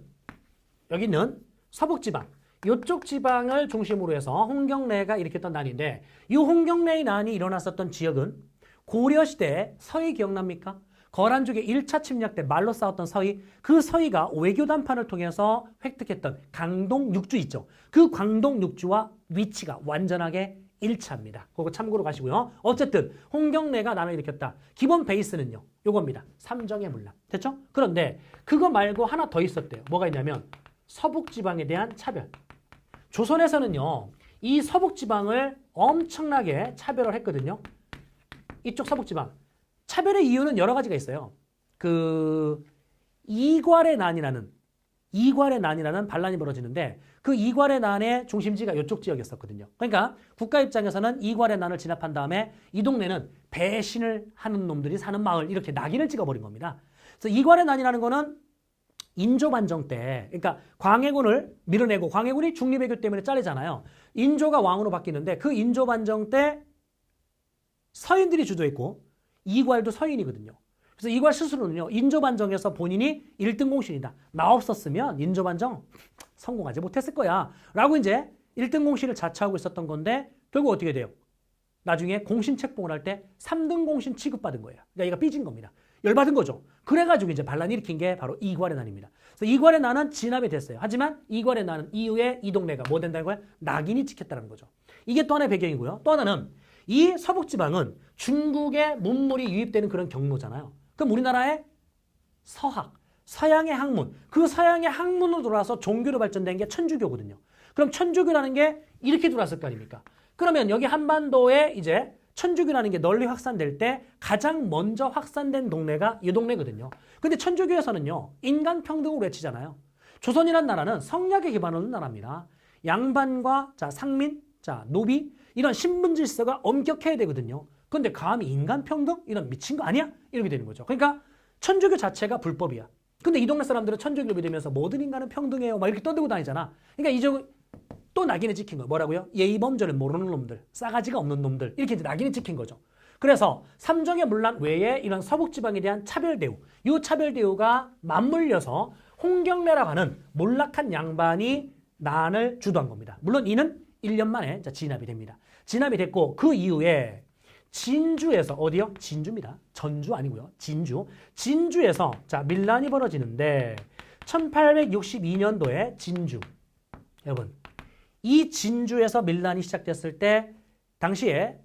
여기 있는 서북지방 이쪽 지방을 중심으로 해서 홍경래가 일으켰던 난인데 이 홍경래의 난이 일어났었던 지역은 고려시대 서희 기억납니까? 거란족의 1차 침략 때 말로 싸웠던 서희, 그 서희가 외교 담판을 통해서 획득했던 강동 육주 있죠. 그 강동 육주와 위치가 완전하게 일치합니다. 그거 참고로 가시고요. 어쨌든 홍경래가 난을 일으켰다. 기본 베이스는요. 요겁니다. 삼정의 문란. 됐죠? 그런데 그거 말고 하나 더 있었대요. 뭐가 있냐면 서북지방에 대한 차별. 조선에서는요. 이 서북지방을 엄청나게 차별을 했거든요. 이쪽 서북지방. 차별의 이유는 여러 가지가 있어요. 이괄의 난이라는 반란이 벌어지는데 그 이괄의 난의 중심지가 이쪽 지역이었었거든요. 그러니까 국가 입장에서는 이괄의 난을 진압한 다음에 이 동네는 배신을 하는 놈들이 사는 마을 이렇게 낙인을 찍어버린 겁니다. 그래서 이괄의 난이라는 거는 인조반정 때, 그러니까 광해군을 밀어내고 광해군이 중립외교 때문에 잘리잖아요. 인조가 왕으로 바뀌는데 그 인조반정 때 서인들이 주도했고 이괄도 서인이거든요. 그래서 이괄 스스로는요. 인조반정에서 본인이 1등 공신이다. 나 없었으면 인조반정 성공하지 못했을 거야. 라고 이제 1등 공신을 자처하고 있었던 건데 결국 어떻게 돼요? 나중에 공신 책봉을 할 때 3등 공신 취급받은 거예요. 그러니까 얘가 삐진 겁니다. 열받은 거죠. 그래가지고 이제 반란이 일으킨 게 바로 이괄의 난입니다. 그래서 이괄의 난은 진압이 됐어요. 하지만 이괄의 난은 이후에 이 동네가 뭐 된다는 거야? 낙인이 찍혔다는 거죠. 이게 또 하나의 배경이고요. 또 하나는 이 서북지방은 중국의 문물이 유입되는 그런 경로잖아요. 그럼 우리나라의 서학, 서양의 학문, 그 서양의 학문으로 돌아서 종교로 발전된 게 천주교거든요. 그럼 천주교라는 게 이렇게 들어왔을 거 아닙니까? 그러면 여기 한반도에 이제 천주교라는 게 널리 확산될 때 가장 먼저 확산된 동네가 이 동네거든요. 근데 천주교에서는요, 인간 평등을 외치잖아요. 조선이라는 나라는 성약에 기반하는 나라입니다. 양반과 자, 상민, 자, 노비, 이런 신분 질서가 엄격해야 되거든요. 그런데 감히 인간 평등? 이런 미친 거 아니야? 이렇게 되는 거죠. 그러니까 천주교 자체가 불법이야. 근데 이 동네 사람들은 천주교를 믿으면서 모든 인간은 평등해요. 막 이렇게 떠들고 다니잖아. 그러니까 이제 또 낙인이 찍힌 거예요. 뭐라고요? 예의범절을 모르는 놈들, 싸가지가 없는 놈들. 이렇게 이제 낙인이 찍힌 거죠. 그래서 삼정의 문란 외에 이런 서북지방에 대한 차별대우, 이 차별대우가 맞물려서 홍경래라고 하는 몰락한 양반이 난을 주도한 겁니다. 물론 이는 1년 만에 진압이 됩니다. 진압이 됐고 그 이후에 진주에서 어디요? 진주입니다. 전주 아니고요. 진주. 진주에서 밀란이 벌어지는데 1862년도에 진주. 여러분, 이 진주에서 밀란이 시작됐을 때 당시에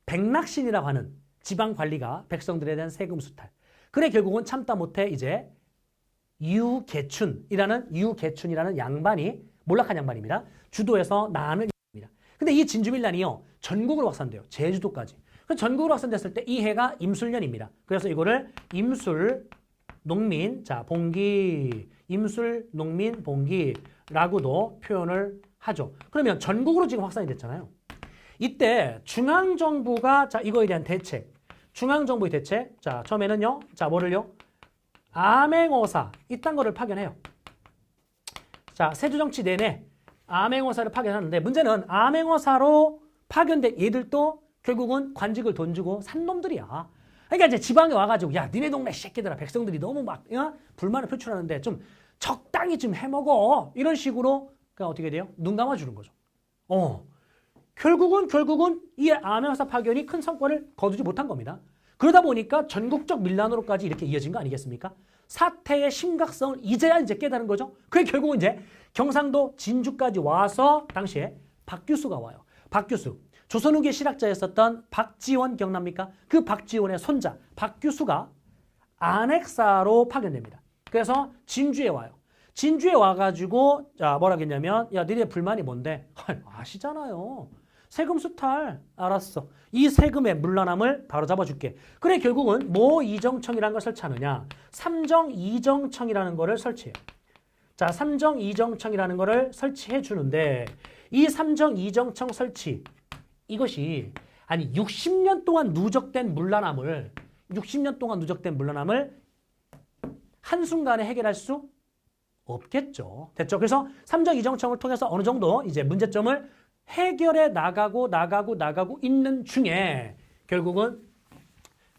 백낙신이라고 하는 지방 관리가 백성들에 대한 세금 수탈. 그래 결국은 참다 못해 이제 유계춘이라는 양반이 몰락한 양반입니다. 주도해서 난을 일으킵니다. 근데 이 진주 밀란이요 전국으로 확산돼요. 제주도까지. 그래서 전국으로 확산됐을 때 이 해가 임술년입니다. 그래서 이거를 임술 농민 봉기, 임술 농민 봉기라고도 표현을 하죠. 그러면 전국으로 지금 확산이 됐잖아요. 이때 중앙정부가 이거에 대한 대책, 중앙정부의 대책, 처음에는요, 뭐를요? 암행어사, 이딴 거를 파견해요. 세조정치 내내 암행어사를 파견하는데 문제는 암행어사로 파견된 얘들도 결국은 관직을 돈 주고 산 놈들이야. 그러니까 이제 지방에 와가지고 야 니네 동네 새끼들아 백성들이 너무 막 불만을 표출하는데 좀 적당히 좀 해먹어 이런 식으로 그냥 어떻게 돼요? 눈 감아주는 거죠. 결국은 이 암행어사 파견이 큰 성과를 거두지 못한 겁니다. 그러다 보니까 전국적 밀란으로까지 이렇게 이어진 거 아니겠습니까? 사태의 심각성을 이제야 깨달은 거죠. 그게 결국은 이제 경상도 진주까지 와서 당시에 박규수가 와요. 박규수. 조선 후기 실학자였었던 박지원 기억납니까? 그 박지원의 손자 박규수가 안핵사로 파견됩니다. 그래서 진주에 와요. 진주에 와가지고 뭐라 했냐면 야 니네 불만이 뭔데? 아시잖아요. 세금 수탈. 알았어. 이 세금의 물러남을 바로 잡아줄게. 그래 결국은 뭐 이정청이라는 걸 설치하느냐. 삼정이정청이라는 거를 설치해요. 삼정이정청이라는 거를 설치해 주는데 이 삼정이정청 설치 이것이 60년 동안 누적된 물러남을 한순간에 해결할 수 없겠죠. 됐죠? 그래서 삼정이정청을 통해서 어느 정도 이제 문제점을 해결해 나가고 있는 중에 결국은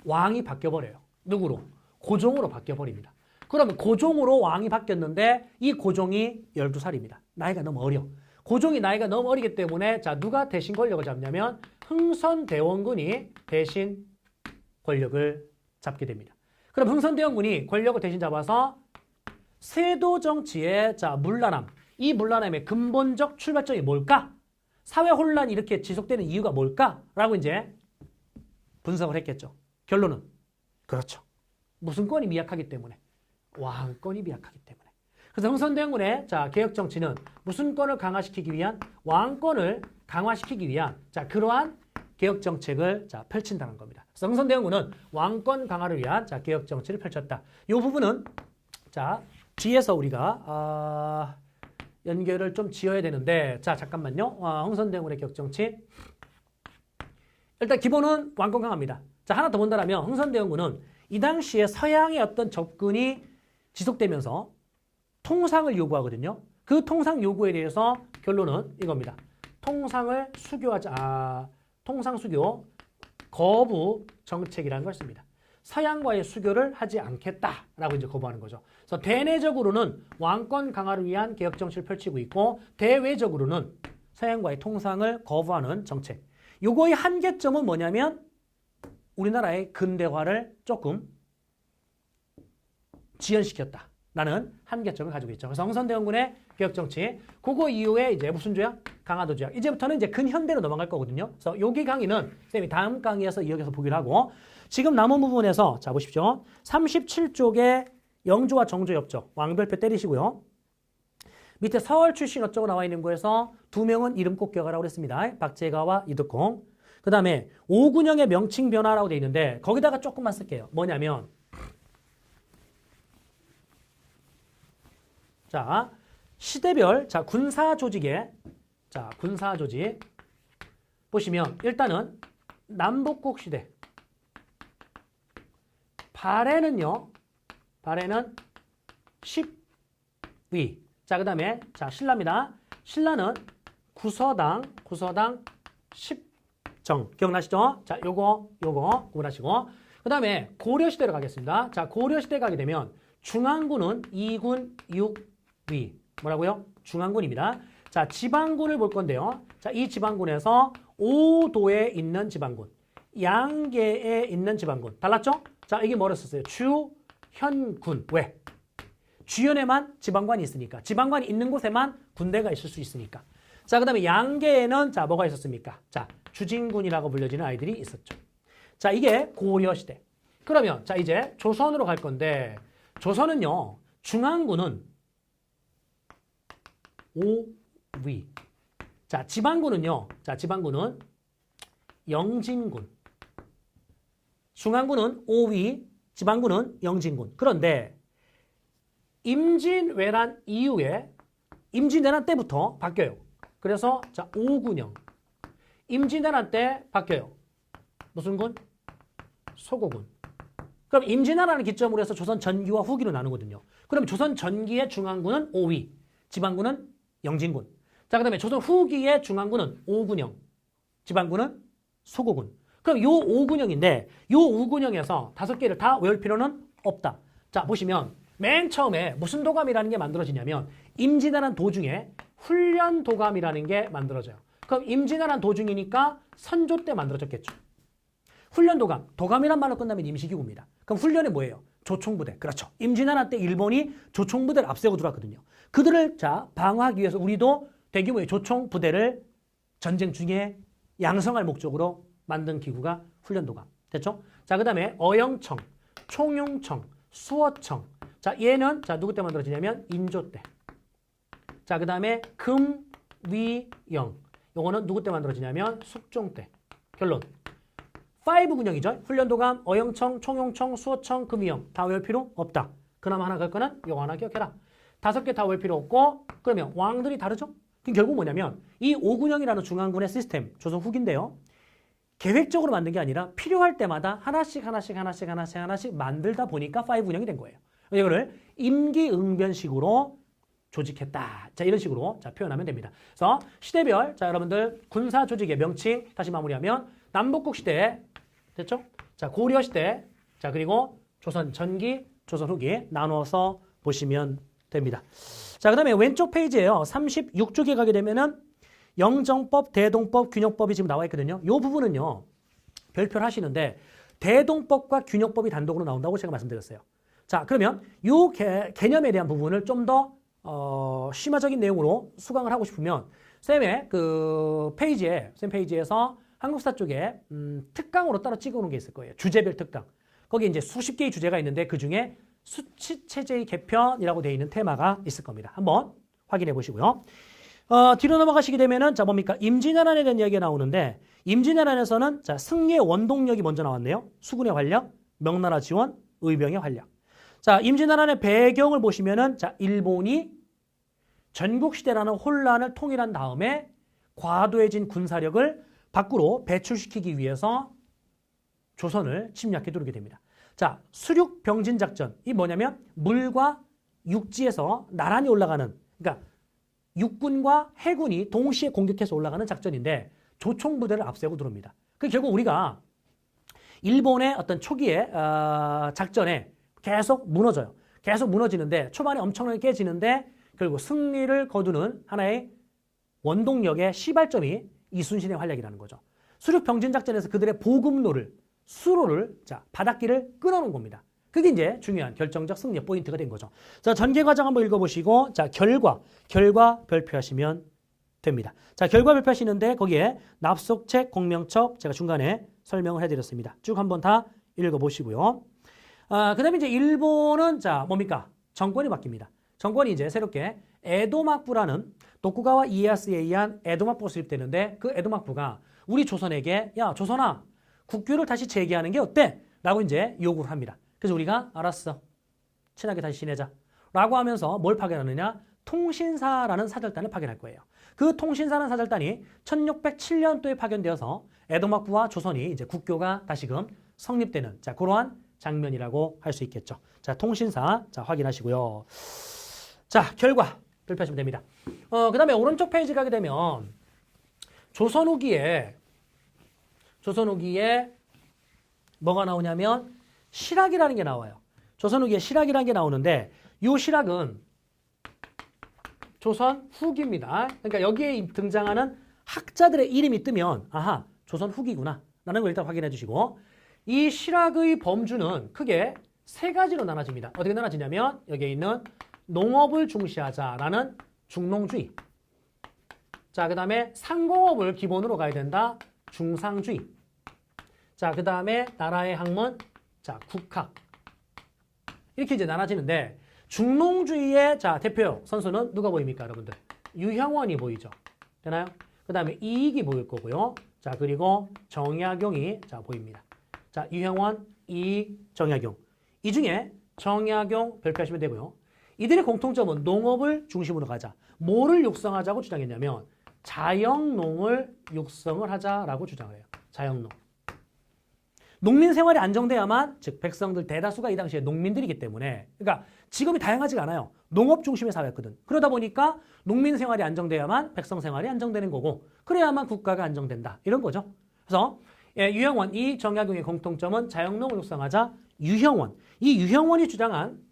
왕이 바뀌어버려요. 누구로? 고종으로 바뀌어버립니다. 그러면 고종으로 왕이 바뀌었는데 이 고종이 12살입니다. 나이가 너무 어려. 고종이 나이가 너무 어리기 때문에 누가 대신 권력을 잡냐면 흥선대원군이 대신 권력을 잡게 됩니다. 그럼 흥선대원군이 권력을 대신 잡아서 세도 정치의 물러남, 이 물러남의 근본적 출발점이 뭘까? 사회 혼란이 이렇게 지속되는 이유가 뭘까라고 이제 분석을 했겠죠. 결론은 그렇죠. 무슨 건이 미약하기 때문에 왕권이 미약하기 때문에. 그래서 흥선대원군의 개혁 정치는 무슨 건을 강화시키기 위한 왕권을 강화시키기 위한 그러한 개혁 정책을 펼친다는 겁니다. 그래서 흥선대원군은 왕권 강화를 위한 개혁 정치를 펼쳤다. 이 부분은 뒤에서 우리가 연결을 좀 지어야 되는데 잠깐만요. 흥선대원군의 개혁 정치. 일단 기본은 왕권 강화입니다. 하나 더 본다면 흥선대원군은 이 당시에 서양의 어떤 접근이 지속되면서 통상을 요구하거든요. 그 통상 요구에 대해서 결론은 이겁니다. 통상을 수교하자. 통상 수교 거부 정책이라는 걸 씁니다. 서양과의 수교를 하지 않겠다라고 이제 거부하는 거죠. 그래서 대내적으로는 왕권 강화를 위한 개혁 정치를 펼치고 있고 대외적으로는 서양과의 통상을 거부하는 정책. 요거의 한계점은 뭐냐면 우리나라의 근대화를 조금 지연시켰다라는 한계점을 가지고 있죠. 그래서 흥선대원군의 개혁 정치, 그거 이후에 이제 무슨 조약? 강화도 조약. 이제부터는 이제 근현대로 넘어갈 거거든요. 그래서 여기 강의는 쌤이 다음 강의에서 이어서 보기로 하고 지금 남은 부분에서 보십시오. 37쪽에 영조와 정조 엽적 왕별표 때리시고요. 밑에 서울 출신 어쩌고 나와 있는 거에서 두 명은 이름 꼭 기억하라고 그랬습니다. 박재가와 이득공. 그 다음에 오군영의 명칭 변화라고 되어 있는데 거기다가 조금만 쓸게요. 뭐냐면 시대별 군사 조직에 군사 조직 보시면 일단은 남북국 시대 발해는요. 발해는 10위. 그 다음에 신라입니다. 신라는 구서당 정. 기억나시죠? 자, 요거 구분하시고. 그 다음에 고려시대로 가겠습니다. 자, 고려시대 가게 되면 중앙군은 2군 6위. 뭐라고요? 중앙군입니다. 자, 지방군을 볼 건데요. 자, 이 지방군에서 5도에 있는 지방군, 양계에 있는 지방군. 달랐죠? 자, 이게 뭐를 썼어요? 주현군. 왜? 주현에만 지방관이 있으니까. 지방관이 있는 곳에만 군대가 있을 수 있으니까. 자, 그 다음에 양계에는 자, 뭐가 있었습니까? 자, 주진군이라고 불려지는 아이들이 있었죠. 자, 이게 고려시대. 그러면 자, 이제 조선으로 갈 건데 조선은요. 중앙군은 5위. 자, 지방군은요. 자, 지방군은 영진군. 중앙군은 5위, 지방군은 영진군. 그런데 임진왜란 이후에 임진왜란 때부터 바뀌어요. 그래서 자, 5군형. 임진왜란 때 바뀌어요. 무슨 군? 소고군. 그럼 임진왜란을 기점으로 해서 조선 전기와 후기로 나누거든요. 그럼 조선 전기의 중앙군은 5위, 지방군은 영진군. 자, 그 다음에 조선 후기의 중앙군은 5군형, 지방군은 소고군. 그럼 요 5군형인데 요 5군형에서 5개를 다 외울 필요는 없다. 자, 보시면 맨 처음에 무슨 도감이라는 게 만들어지냐면 임진왜란 도중에 훈련 도감이라는 게 만들어져요. 그럼 임진왜란 도중이니까 선조 때 만들어졌겠죠. 훈련 도감, 도감이란 말로 끝나면 임시기구입니다. 그럼 훈련이 뭐예요? 조총부대. 그렇죠. 임진왜란 때 일본이 조총부대를 앞세우고 들어왔거든요. 그들을 자 방어하기 위해서 우리도 대규모의 조총부대를 전쟁 중에 양성할 목적으로 만든 기구가 훈련도감. 됐죠? 자, 그 다음에 어영청, 총용청, 수어청. 자, 얘는 자 누구 때 만들어지냐면 인조 때. 자, 그 다음에 금위영. 요거는 누구 때 만들어지냐면 숙종 때. 결론. 5군형이죠. 훈련도감, 어영청, 총용청, 수어청, 금위영. 다 외울 필요 없다. 그나마 하나 갈 거는 요거 하나 기억해라. 5개 다 외울 필요 없고 그러면 왕들이 다르죠? 그럼 결국 뭐냐면 이 5군형이라는 중앙군의 시스템, 조선 후기인데요. 계획적으로 만든 게 아니라 필요할 때마다 하나씩 만들다 보니까 5군형이 된 거예요. 이거를 임기응변식으로 조직했다. 자, 이런 식으로 자, 표현하면 됩니다. 그래서 시대별 자, 여러분들 군사 조직의 명칭 다시 마무리하면 남북국 시대 됐죠? 자, 고려 시대 자, 그리고 조선 전기, 조선 후기 나눠서 보시면 됩니다. 자, 그다음에 왼쪽 페이지에요. 36쪽에 가게 되면은 영정법, 대동법, 균형법이 지금 나와 있거든요. 이 부분은요. 별표를 하시는데 대동법과 균형법이 단독으로 나온다고 제가 말씀드렸어요. 자, 그러면 이 개념에 대한 부분을 좀 더 심화적인 내용으로 수강을 하고 싶으면 쌤의 그 쌤 페이지에서 한국사 쪽에 특강으로 따로 찍어놓은 게 있을 거예요. 주제별 특강. 거기 이제 수십 개의 주제가 있는데 그 중에 수치체제의 개편이라고 되어 있는 테마가 있을 겁니다. 한번 확인해 보시고요. 뒤로 넘어가시게 되면은 자 뭡니까? 임진왜란에 대한 이야기가 나오는데 임진왜란에서는 자 승리의 원동력이 먼저 나왔네요. 수군의 활력, 명나라 지원, 의병의 활력. 자, 임진왜란의 배경을 보시면은 자 일본이 전국시대라는 혼란을 통일한 다음에 과도해진 군사력을 밖으로 배출시키기 위해서 조선을 침략해 들어오게 됩니다. 자, 수륙병진작전. 이 뭐냐면 물과 육지에서 나란히 올라가는, 그러니까 육군과 해군이 동시에 공격해서 올라가는 작전인데 조총부대를 앞세우고 들어옵니다. 그 결국 우리가 일본의 어떤 초기의 작전에 계속 무너져요. 계속 무너지는데 초반에 엄청나게 깨지는데 결국 승리를 거두는 하나의 원동력의 시발점이 이순신의 활약이라는 거죠. 수륙병진작전에서 그들의 보급로를 수로를 자 바닷길을 끊어놓은 겁니다. 그게 이제 중요한 결정적 승리 포인트가 된 거죠. 자, 전개 과정 한번 읽어보시고 자 결과 별표하시면 됩니다. 자, 결과 별표하시는데 거기에 납속책, 공명첩 제가 중간에 설명을 해드렸습니다. 쭉 한번 다 읽어보시고요. 그다음에 이제 일본은 자 뭡니까? 정권이 바뀝니다. 정권이 이제 새롭게 에도막부라는 도쿠가와 이에야스에 의한 에도막부가 수립되는데 그 에도막부가 우리 조선에게 야 조선아 국교를 다시 재개하는 게 어때? 라고 이제 요구를 합니다. 그래서 우리가 알았어. 친하게 다시 지내자. 라고 하면서 뭘 파견하느냐? 통신사라는 사절단을 파견할 거예요. 그 통신사라는 사절단이 1607년도에 파견되어서 에도막부와 조선이 이제 국교가 다시금 성립되는 자 그러한 장면이라고 할 수 있겠죠. 자, 통신사 자 확인하시고요. 자, 결과 발표하시면 됩니다. 그 다음에 오른쪽 페이지 가게 되면 조선 후기에 조선 후기에 뭐가 나오냐면 실학이라는 게 나와요. 조선 후기에 실학이라는 게 나오는데 이 실학은 조선 후기입니다. 그러니까 여기에 등장하는 학자들의 이름이 뜨면 아하, 조선 후기구나 라는 걸 일단 확인해 주시고 이 실학의 범주는 크게 세 가지로 나눠집니다. 어떻게 나눠지냐면 여기에 있는 농업을 중시하자라는 중농주의. 자, 그 다음에 상공업을 기본으로 가야 된다. 중상주의. 자, 그 다음에 나라의 학문. 자, 국학. 이렇게 이제 나눠지는데 중농주의의 자, 대표 선수는 누가 보입니까, 여러분들? 유형원이 보이죠. 되나요? 그 다음에 이익이 보일 거고요. 자, 그리고 정약용이 자, 보입니다. 자, 유형원, 이익, 정약용. 이 중에 정약용 별표하시면 되고요. 이들의 공통점은 농업을 중심으로 가자. 뭐를 육성하자고 주장했냐면 자영농을 육성을 하자라고 주장을 해요. 자영농. 농민 생활이 안정돼야만 즉 백성들 대다수가 이 당시에 농민들이기 때문에 그러니까 직업이 다양하지가 않아요. 농업 중심의 사회였거든. 그러다 보니까 농민 생활이 안정돼야만 백성 생활이 안정되는 거고 그래야만 국가가 안정된다. 이런 거죠. 그래서 유형원, 이 정약용의 공통점은 자영농을 육성하자. 유형원. 이 유형원이 주장한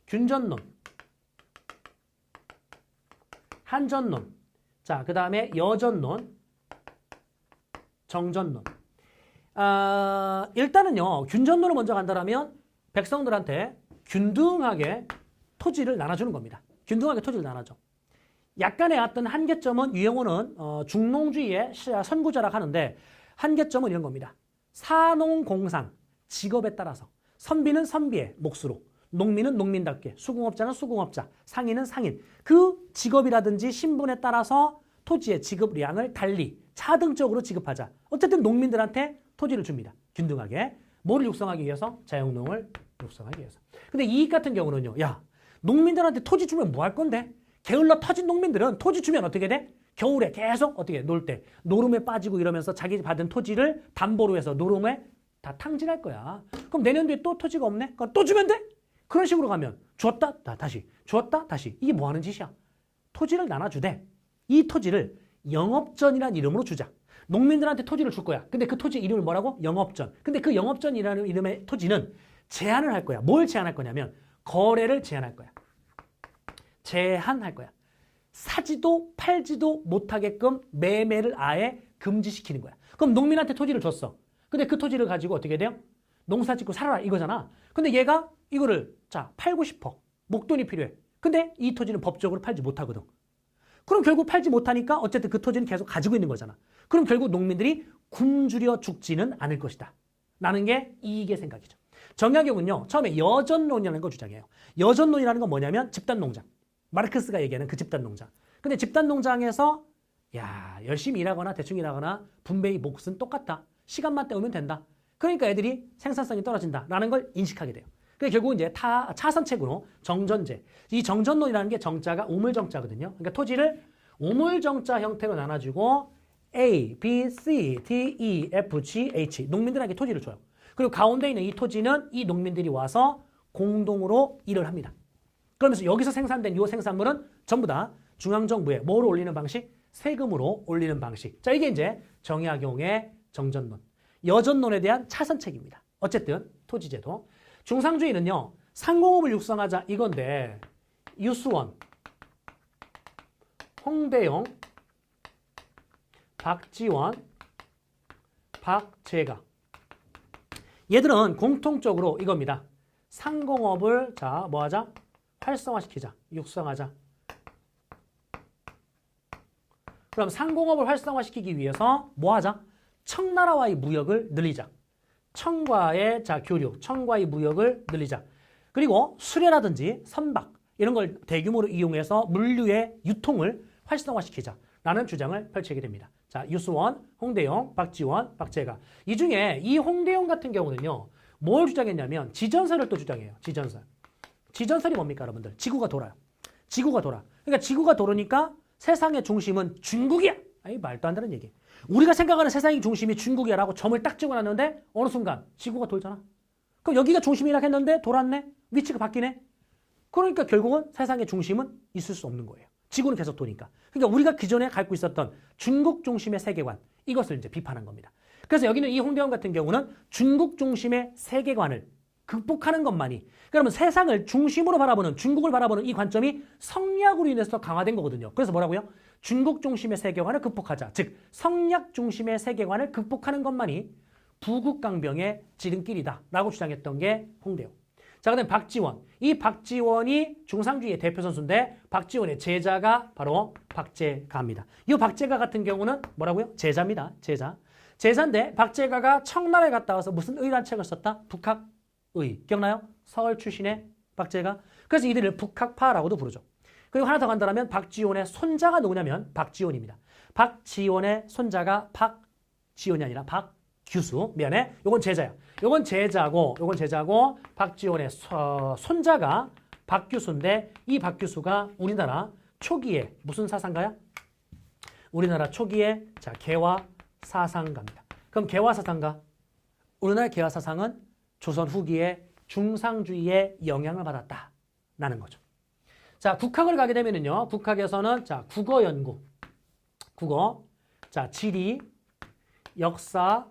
균전론, 한전론, 자, 그 다음에 여전론, 정전론. 일단은요, 균전론을 먼저 간다라면 백성들한테 균등하게 토지를 나눠주는 겁니다. 균등하게 토지를 나눠줘. 약간의 어떤 한계점은 유형원은 중농주의의 선구자라고 하는데 한계점은 이런 겁니다. 사농공상, 직업에 따라서 선비는 선비의 몫으로 농민은 농민답게, 수공업자는 수공업자, 상인은 상인. 그 직업이라든지 신분에 따라서 토지의 지급량을 달리 차등적으로 지급하자. 어쨌든 농민들한테 토지를 줍니다. 균등하게. 뭐를 육성하기 위해서? 자영농을 육성하기 위해서. 근데 이익 같은 경우는요. 야, 농민들한테 토지 주면 뭐 할 건데? 게을러 터진 농민들은 토지 주면 어떻게 돼? 겨울에 계속 어떻게 놀 때 노름에 빠지고 이러면서 자기 받은 토지를 담보로 해서 노름에 다 탕진할 거야. 그럼 내년도에 또 토지가 없네? 그럼 또 주면 돼? 그런 식으로 가면 줬다 다시 줬다 다시 이게 뭐 하는 짓이야? 토지를 나눠주되 이 토지를 영업전이라는 이름으로 주자. 농민들한테 토지를 줄 거야. 근데 그 토지 이름을 뭐라고? 영업전. 근데 그 영업전이라는 이름의 토지는 제한을 할 거야. 뭘 제한할 거냐면 거래를 제한할 거야. 제한할 거야. 사지도 팔지도 못하게끔 매매를 아예 금지시키는 거야. 그럼 농민한테 토지를 줬어. 근데 그 토지를 가지고 어떻게 돼요? 농사 짓고 살아라 이거잖아. 근데 얘가 이거를 자 팔고 싶어. 목돈이 필요해. 근데 이 토지는 법적으로 팔지 못하거든. 그럼 결국 팔지 못하니까 어쨌든 그 토지는 계속 가지고 있는 거잖아. 그럼 결국 농민들이 굶주려 죽지는 않을 것이다. 라는 게 이익의 생각이죠. 정약용은요. 처음에 여전론이라는 걸 주장해요. 여전론이라는 건 뭐냐면 집단농장. 마르크스가 얘기하는 그 집단농장. 근데 집단농장에서 야 열심히 일하거나 대충 일하거나 분배의 몫은 똑같다. 시간만 때우면 된다. 그러니까 애들이 생산성이 떨어진다라는 걸 인식하게 돼요. 그래서 결국 이제 차선책으로 정전제. 이 정전론이라는 게 정자가 우물정자거든요. 그러니까 토지를 우물정자 형태로 나눠주고 A, B, C, D, E, F, G, H 농민들에게 토지를 줘요. 그리고 가운데 있는 이 토지는 이 농민들이 와서 공동으로 일을 합니다. 그러면서 여기서 생산된 이 생산물은 전부 다 중앙정부에 뭐로 올리는 방식? 세금으로 올리는 방식. 자, 이게 이제 정약용의 정전론. 여전론에 대한 차선책입니다. 어쨌든 토지제도. 중상주의는요. 상공업을 육성하자 이건데 유수원, 홍대용, 박지원, 박재가 얘들은 공통적으로 이겁니다. 상공업을 자 뭐하자? 활성화시키자. 육성하자. 그럼 상공업을 활성화시키기 위해서 뭐하자? 청나라와의 무역을 늘리자. 청과의 자 교류, 청과의 무역을 늘리자. 그리고 수레라든지 선박 이런 걸 대규모로 이용해서 물류의 유통을 활성화시키자. 라는 주장을 펼치게 됩니다. 자, 유수원, 홍대용, 박지원, 박재가. 이 중에 이 홍대용 같은 경우는요. 뭘 주장했냐면 지전설을 또 주장해요. 지전설. 지전설이 뭡니까 여러분들? 지구가 돌아요. 지구가 돌아. 그러니까 지구가 돌으니까 세상의 중심은 중국이야. 아이 말도 안 되는 얘기. 우리가 생각하는 세상의 중심이 중국이야라고 점을 딱 찍어놨는데 어느 순간 지구가 돌잖아. 그럼 여기가 중심이라 했는데 돌았네. 위치가 바뀌네. 그러니까 결국은 세상의 중심은 있을 수 없는 거예요. 지구는 계속 도니까. 그러니까 우리가 기존에 갖고 있었던 중국 중심의 세계관, 이것을 이제 비판한 겁니다. 그래서 여기는 이 홍대원 같은 경우는 중국 중심의 세계관을 극복하는 것만이, 그러면 세상을 중심으로 바라보는, 중국을 바라보는 이 관점이 성리학으로 인해서 강화된 거거든요. 그래서 뭐라고요? 중국 중심의 세계관을 극복하자. 즉 성리학 중심의 세계관을 극복하는 것만이 부국강병의 지름길이다 라고 주장했던 게 홍대영. 자, 그다음에 박지원. 이 박지원이 중상주의의 대표 선수인데 박지원의 제자가 바로 박제가입니다. 이 박제가 같은 경우는 뭐라고요? 제자입니다. 제자. 제자인데 박제가가 청남에 갔다 와서 무슨 의란 책을 썼다? 북학의. 기억나요? 서울 출신의 박제가. 그래서 이들을 북학파라고도 부르죠. 그리고 하나 더 간다면 박지원의 손자가 누구냐면 박지원입니다. 박지원의 손자가 박지원이 아니라 박규수. 미안해. 요건 제자야. 요건 제자고 박지원의 손자가 박규수인데 이 박규수가 우리나라 초기에 무슨 사상가야? 우리나라 초기에 자 개화 사상가입니다. 그럼 개화 사상가. 우리나라의 개화 사상은 조선 후기에 중상주의의 영향을 받았다라는 거죠. 자, 국학을 가게 되면은요. 국학에서는 자, 국어 연구. 국어. 자, 지리, 역사,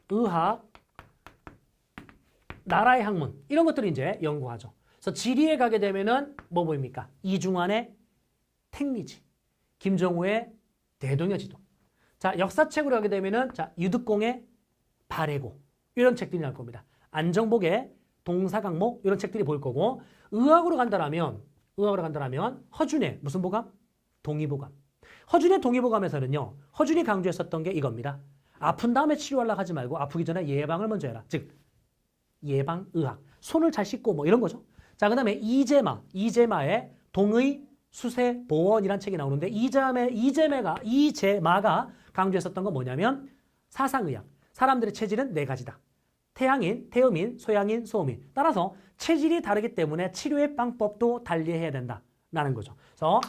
의학, 나라의 학문. 이런 것들을 이제 연구하죠. 그래서 지리에 가게 되면은 뭐 보입니까? 이중환의 택리지, 김정우의 대동여지도. 자, 역사책으로 가게 되면은 자, 유득공의 발해고. 이런 책들이 나올 겁니다. 안정복의 동사강목 이런 책들이 보일 거고, 의학으로 간다라면 허준의 무슨 보감? 동의보감. 허준의 동의보감에서는요. 허준이 강조했었던 게 이겁니다. 아픈 다음에 치료하려고 하지 말고 아프기 전에 예방을 먼저 해라. 즉 예방의학. 손을 잘 씻고 뭐 이런 거죠. 자, 그다음에 이재마의 동의 수세 보원이라는 책이 나오는데 이재마가 강조했었던 건 뭐냐면 사상의학. 사람들의 체질은 네 가지다. 태양인, 태음인, 소양인, 소음인. 따라서 체질이 다르기 때문에 치료의 방법도 달리해야 된다라는 거죠. 그래서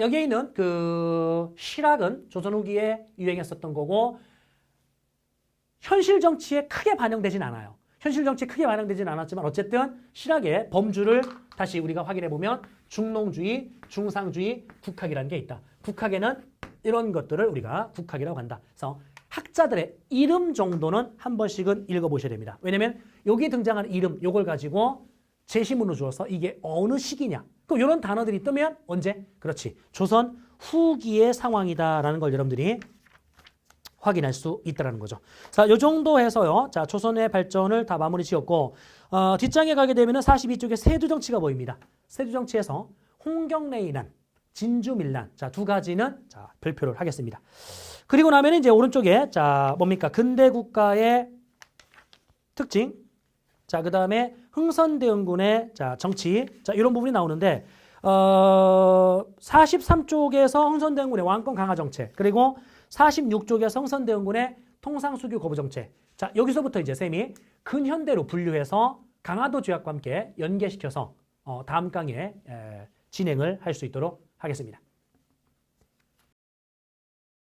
여기에 있는 그 실학은 조선 후기에 유행했었던 거고 현실 정치에 크게 반영되진 않아요. 현실 정치에 크게 반영되진 않았지만 어쨌든 실학의 범주를 다시 우리가 확인해 보면 중농주의, 중상주의, 국학이라는 게 있다. 국학에는 이런 것들을 우리가 국학이라고 한다. 그래서 학자들의 이름 정도는 한 번씩은 읽어보셔야 됩니다. 왜냐하면 여기 등장하는 이름, 요걸 가지고 제시문을 주어서 이게 어느 시기냐. 그럼 이런 단어들이 뜨면 언제? 그렇지. 조선 후기의 상황이다라는 걸 여러분들이 확인할 수 있다는 거죠. 자, 요 정도 해서요. 자, 조선의 발전을 다 마무리 지었고, 뒷장에 가게 되면 42쪽에 세두정치가 보입니다. 세두정치에서 홍경래인란, 진주밀란. 자, 두 가지는 자, 발표를 하겠습니다. 그리고 나면 이제 오른쪽에 자, 뭡니까? 근대 국가의 특징. 자, 그다음에 흥선대원군의 자, 정치. 자, 이런 부분이 나오는데 43쪽에서 흥선대원군의 왕권 강화 정책. 그리고 46쪽에서 흥선대원군의 통상수교 거부 정책. 자, 여기서부터 이제 쌤이 근현대로 분류해서 강화도 조약과 함께 연계시켜서 다음 강의에 진행을 할 수 있도록 하겠습니다.